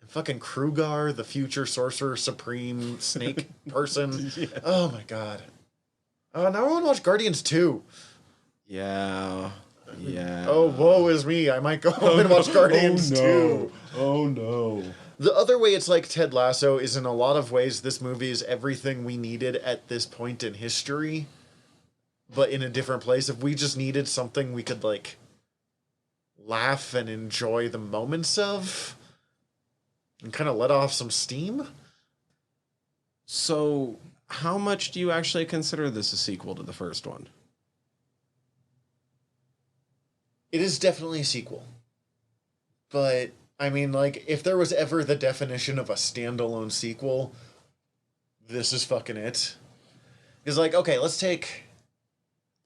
And fucking Krugar, the future sorcerer supreme snake person. Yeah. Oh my god. Oh, now I want to watch Guardians 2. Yeah. Yeah. Oh, woe is me. I might go home and watch Guardians 2. Oh, no. The other way it's like Ted Lasso is in a lot of ways this movie is everything we needed at this point in history, but in a different place. If we just needed something we could, like, laugh and enjoy the moments of and kind of let off some steam. So, how much do you actually consider this a sequel to the first one? It is definitely a sequel. But, I mean, like, if there was ever the definition of a standalone sequel, this is fucking it. Because, like, okay, let's take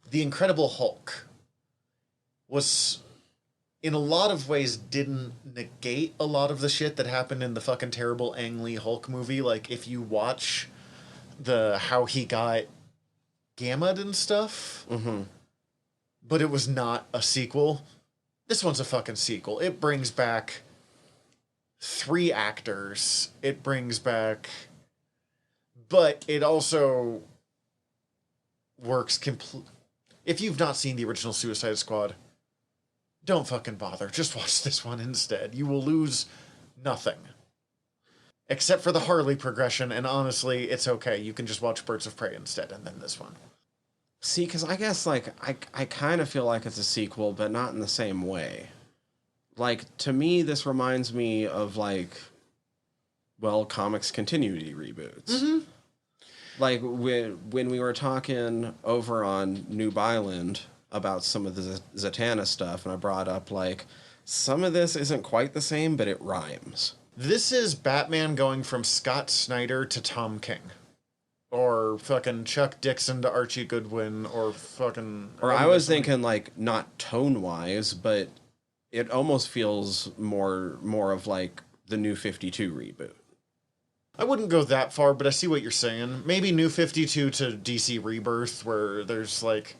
The Incredible Hulk. Was, in a lot of ways, didn't negate a lot of the shit that happened in the fucking terrible Ang Lee Hulk movie. Like, if you watch how he got gammaed and stuff, but it was not a sequel. This one's a fucking sequel. It brings back 3 actors. It brings back... But it also works If you've not seen the original Suicide Squad, don't fucking bother. Just watch this one instead. You will lose nothing. Except for the Harley progression, and honestly, it's okay. You can just watch Birds of Prey instead, and then this one. See, because I guess, like, I kind of feel like it's a sequel, but not in the same way. Like, to me, this reminds me of, like, well, comics continuity reboots. Mm-hmm. Like, when we were talking over on Noob Island about some of the Zatanna stuff, and I brought up, like, some of this isn't quite the same, but it rhymes. This is Batman going from Scott Snyder to Tom King. Or fucking Chuck Dixon to Archie Goodwin, or fucking... Or I was thinking, like, not tone-wise, but it almost feels more of, like, the New 52 reboot. I wouldn't go that far, but I see what you're saying. Maybe New 52 to DC Rebirth, where there's, like,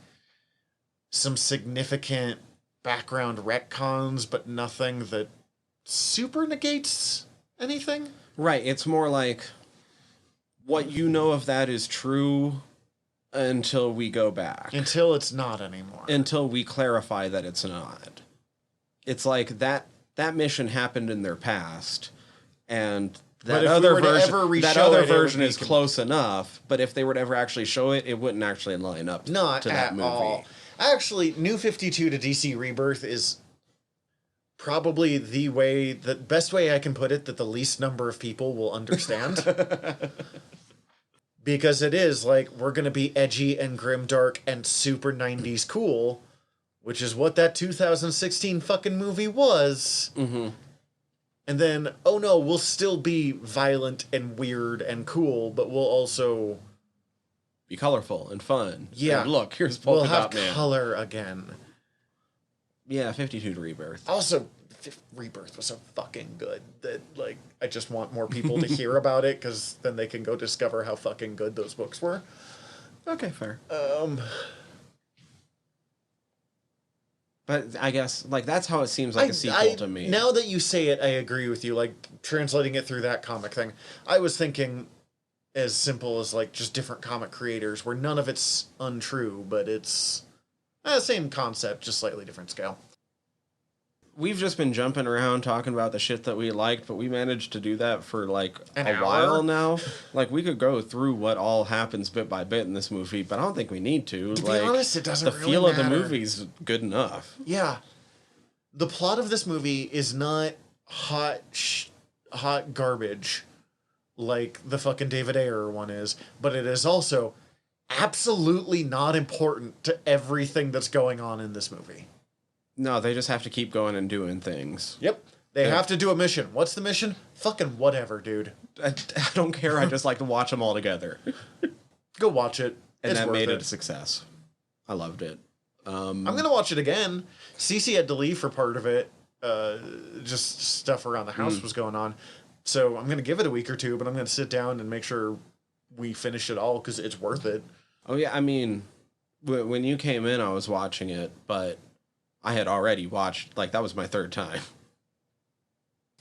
some significant background retcons, but nothing that super negates anything? Right, it's more like... what you know of that is true until we go back. Until it's not anymore. Until we clarify that it's not. It's like that mission happened in their past, and that other version is close enough, but if they were to ever actually show it, it wouldn't actually line up to that movie. All. Actually, New 52 to DC Rebirth is probably the best way I can put it that the least number of people will understand. Because it is, like, we're going to be edgy and grimdark and super 90s cool, which is what that 2016 fucking movie was. Mm-hmm. And then, oh no, we'll still be violent and weird and cool, but we'll also... be colorful and fun. Yeah. And look, here's Polka Dot Man. We'll have color again. Yeah, 52 to Rebirth. Also, Rebirth was so fucking good that, like, I just want more people to hear about it, because then they can go discover how fucking good those books were. Okay, fair. But I guess, like, that's how it seems like a sequel to me. Now that you say it, I agree with you. Like, translating it through that comic thing. I was thinking as simple as, like, just different comic creators, where none of it's untrue, but it's the same concept, just slightly different scale. We've just been jumping around talking about the shit that we liked, but we managed to do that for, like, a while now. Like, we could go through what all happens bit by bit in this movie, but I don't think we need to. To be honest, it doesn't really matter. The feel of the movie's good enough. Yeah. The plot of this movie is not hot garbage like the fucking David Ayer one is, but it is also absolutely not important to everything that's going on in this movie. No, they just have to keep going and doing things. Yep. They have to do a mission. What's the mission? Fucking whatever, dude. I don't care. I just like to watch them all together. Go watch it. And that made it a success. I loved it. I'm going to watch it again. Cece had to leave for part of it. Just stuff around the house was going on. So I'm going to give it a week or two, but I'm going to sit down and make sure we finish it all, because it's worth it. Oh, yeah. I mean, when you came in, I was watching it, but I had already watched, like, that was my third time.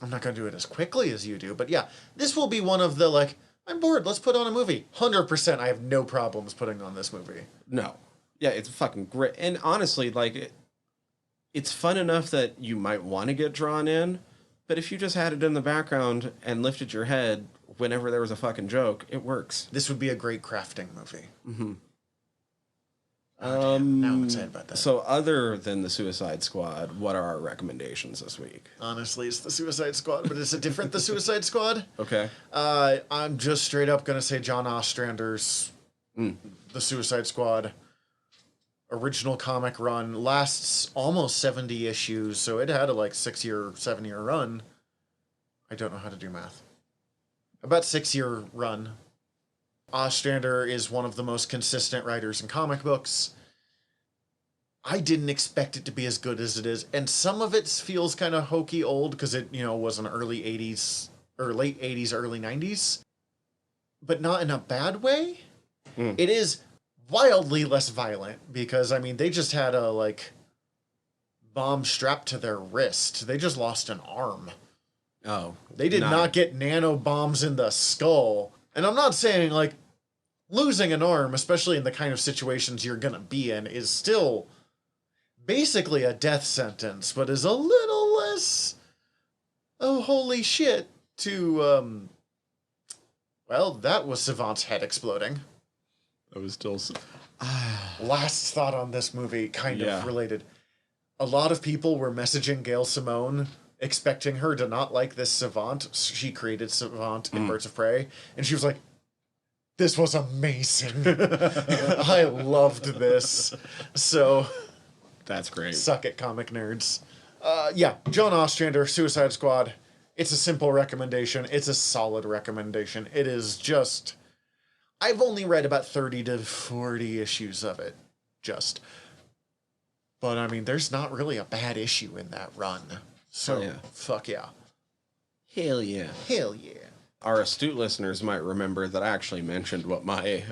I'm not going to do it as quickly as you do, but yeah, this will be one of the, like, I'm bored, let's put on a movie. 100%, I have no problems putting on this movie. No. Yeah, it's fucking great. And honestly, like, it's fun enough that you might want to get drawn in, but if you just had it in the background and lifted your head whenever there was a fucking joke, it works. This would be a great crafting movie. Mm-hmm. Now I'm excited about that. So other than the Suicide Squad, what are our recommendations this week? Honestly, it's the Suicide Squad, but is it different the Suicide Squad? Okay. I'm just straight up going to say John Ostrander's The Suicide Squad original comic run lasts almost 70 issues, so it had a like 6-year, 7-year run. I don't know how to do math. About 6-year run. Ostrander is one of the most consistent writers in comic books. I didn't expect it to be as good as it is, and some of it feels kind of hokey old because it, was an early 80s or late 80s, early 90s, but not in a bad way. It is wildly less violent because, they just had a, bomb strapped to their wrist. They just lost an arm. Oh. They did not get nano bombs in the skull. And I'm not saying, losing an arm, especially in the kind of situations you're gonna be in, is still basically a death sentence, but is a little less, oh, holy shit, to, that was Savant's head exploding. That was still... Last thought on this movie, kind of related. A lot of people were messaging Gail Simone expecting her to not like this Savant. She created Savant in Birds of Prey, and she was like, this was amazing. I loved this. So... That's great. Suck it, comic nerds. John Ostrander, Suicide Squad. It's a simple recommendation. It's a solid recommendation. It is just... I've only read about 30 to 40 issues of it. But, there's not really a bad issue in that run. So, fuck yeah. Hell yeah. Hell yeah. Our astute listeners might remember that I actually mentioned what my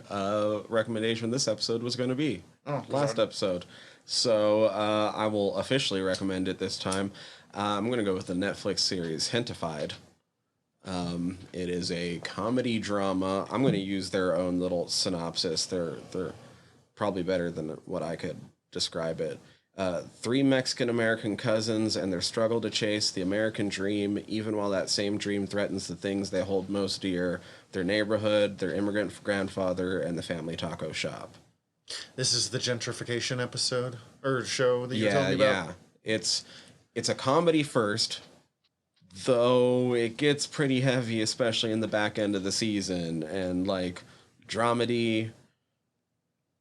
recommendation this episode was going to be. Last episode. So I will officially recommend it this time. I'm going to go with the Netflix series Hentified. It is a comedy drama. I'm going to use their own little synopsis. They're probably better than what I could describe it. 3 Mexican-American cousins and their struggle to chase the American dream, even while that same dream threatens the things they hold most dear, their neighborhood, their immigrant grandfather, and the family taco shop. This is the gentrification episode or show that you're telling me about? Yeah. It's a comedy first, though it gets pretty heavy, especially in the back end of the season, and dramedy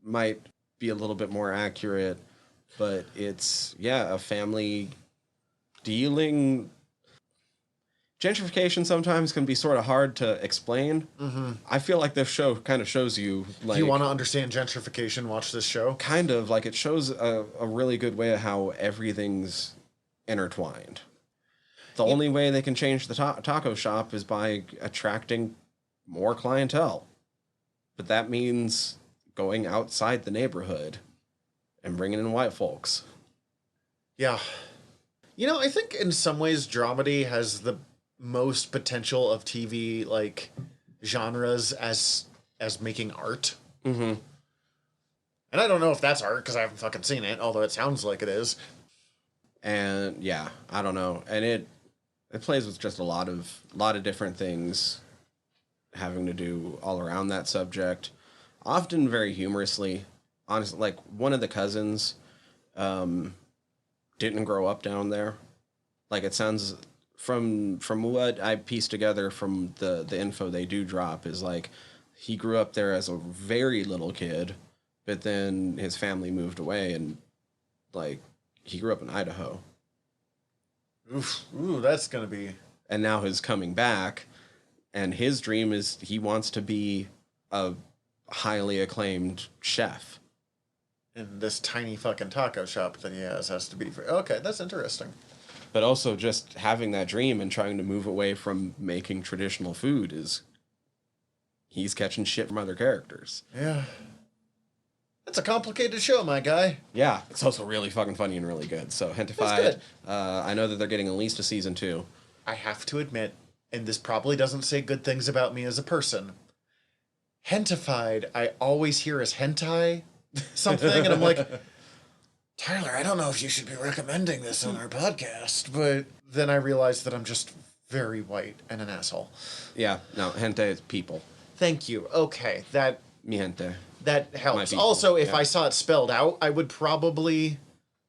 might be a little bit more accurate, but it's a family dealing. Gentrification sometimes can be sort of hard to explain. I feel like this show kind of shows you... if you want to understand gentrification, watch this show. Kind of. It shows a really good way of how everything's intertwined. The only way they can change the taco shop is by attracting more clientele. But that means going outside the neighborhood and bringing in white folks. Yeah. I think in some ways dramedy has the most potential of TV genres as making art. And I don't know if that's art because I haven't fucking seen it, although it sounds like it is. And I don't know. And it plays with just a lot of different things having to do all around that subject, often very humorously. Honestly, one of the cousins didn't grow up down there. It sounds... From what I pieced together from the info they do drop is he grew up there as a very little kid, but then his family moved away and he grew up in Idaho. Ooh, that's gonna be... And now he's coming back, and his dream is he wants to be a highly acclaimed chef. And this tiny fucking taco shop that he has to be... Okay, that's interesting. But also just having that dream and trying to move away from making traditional food is... He's catching shit from other characters. Yeah. It's a complicated show, my guy. Yeah, it's also really fucking funny and really good. So, Hentified, I know that they're getting at least a season 2. I have to admit, and this probably doesn't say good things about me as a person, Hentified, I always hear as hentai something, and I'm like... Tyler, I don't know if you should be recommending this on our podcast, but then I realized that I'm just very white and an asshole. Yeah, no, hentai is people. Thank you. Okay, that... Mi gente. That helps. Also, if I saw it spelled out, I would probably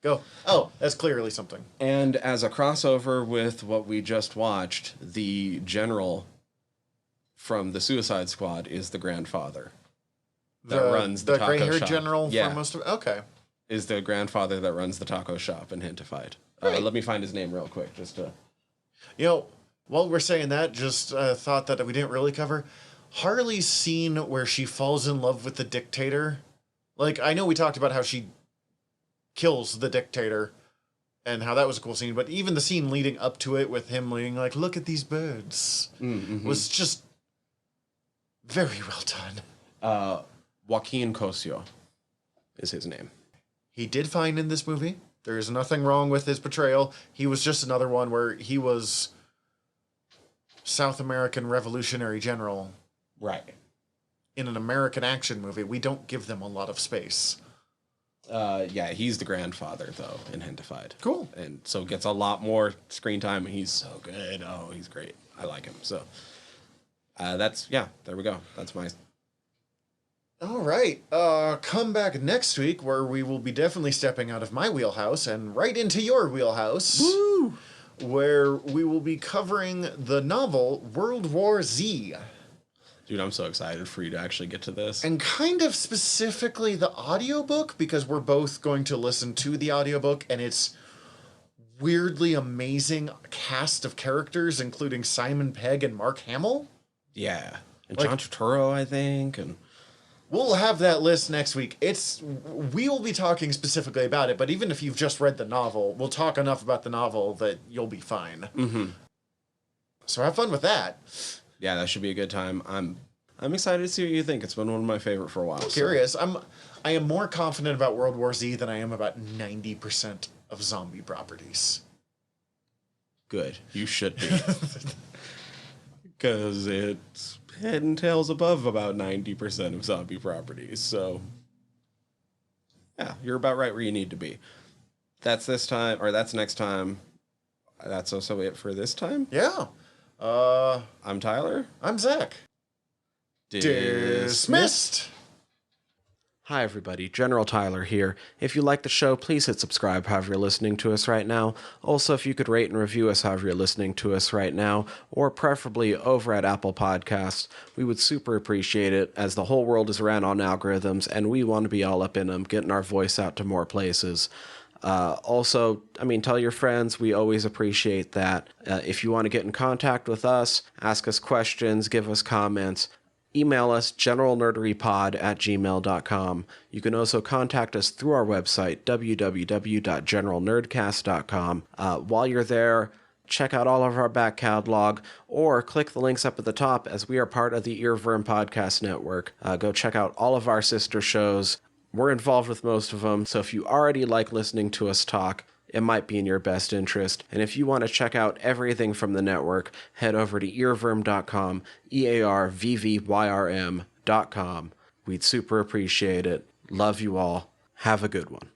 go, oh, that's clearly something. And as a crossover with what we just watched, the general from the Suicide Squad is the grandfather that runs the taco shop. gray-haired general for most of it? Okay. is the grandfather that runs the taco shop in Hintified. Let me find his name real quick, just to... You know, while we're saying that, just thought that we didn't really cover Harley's scene where she falls in love with the dictator. Like, I know we talked about how she kills the dictator and how that was a cool scene, but even the scene leading up to it with him being like, look at these birds, was just very well done. Joaquin Cosio is his name. He did fine in this movie. There is nothing wrong with his portrayal. He was just another one where he was South American revolutionary general. Right. In an American action movie, we don't give them a lot of space. Yeah, he's the grandfather, though, in Hintified. Cool. And so gets a lot more screen time, and he's so good. Oh, he's great. I like him. So there we go. That's my... All right. Come back next week where we will be definitely stepping out of my wheelhouse and right into your wheelhouse. Woo! Where we will be covering the novel World War Z. Dude, I'm so excited for you to actually get to this. And kind of specifically the audiobook, because we're both going to listen to the audiobook, and it's weirdly amazing cast of characters, including Simon Pegg and Mark Hamill. Yeah. And John Turturro, I think, and... We'll have that list next week. We will be talking specifically about it, but even if you've just read the novel, we'll talk enough about the novel that you'll be fine. Mm-hmm. So have fun with that. Yeah, that should be a good time. I'm excited to see what you think. It's been one of my favorite for a while. Curious. I am more confident about World War Z than I am about 90% of zombie properties. Good. You should be. Because it's head and tails above about 90% of zombie properties. So, yeah, you're about right where you need to be. That's this time, or that's next time. That's also it for this time. Yeah. I'm Tyler. I'm Zach. Dismissed. Hi, everybody. General Tyler here. If you like the show, please hit subscribe however you're listening to us right now. Also, if you could rate and review us however you're listening to us right now, or preferably over at Apple Podcasts, we would super appreciate it, as the whole world is ran on algorithms, and we want to be all up in them, getting our voice out to more places. Also, tell your friends. We always appreciate that. If you want to get in contact with us, ask us questions, give us comments, email us generalnerderypod@gmail.com. You can also contact us through our website, www.generalnerdcast.com. While you're there, check out all of our back catalog, or click the links up at the top, as we are part of the Earworm Podcast Network. Go check out all of our sister shows. We're involved with most of them, so if you already like listening to us talk, it might be in your best interest. And if you want to check out everything from the network, head over to earworm.com, EARVVYRM.com. We'd super appreciate it. Love you all. Have a good one.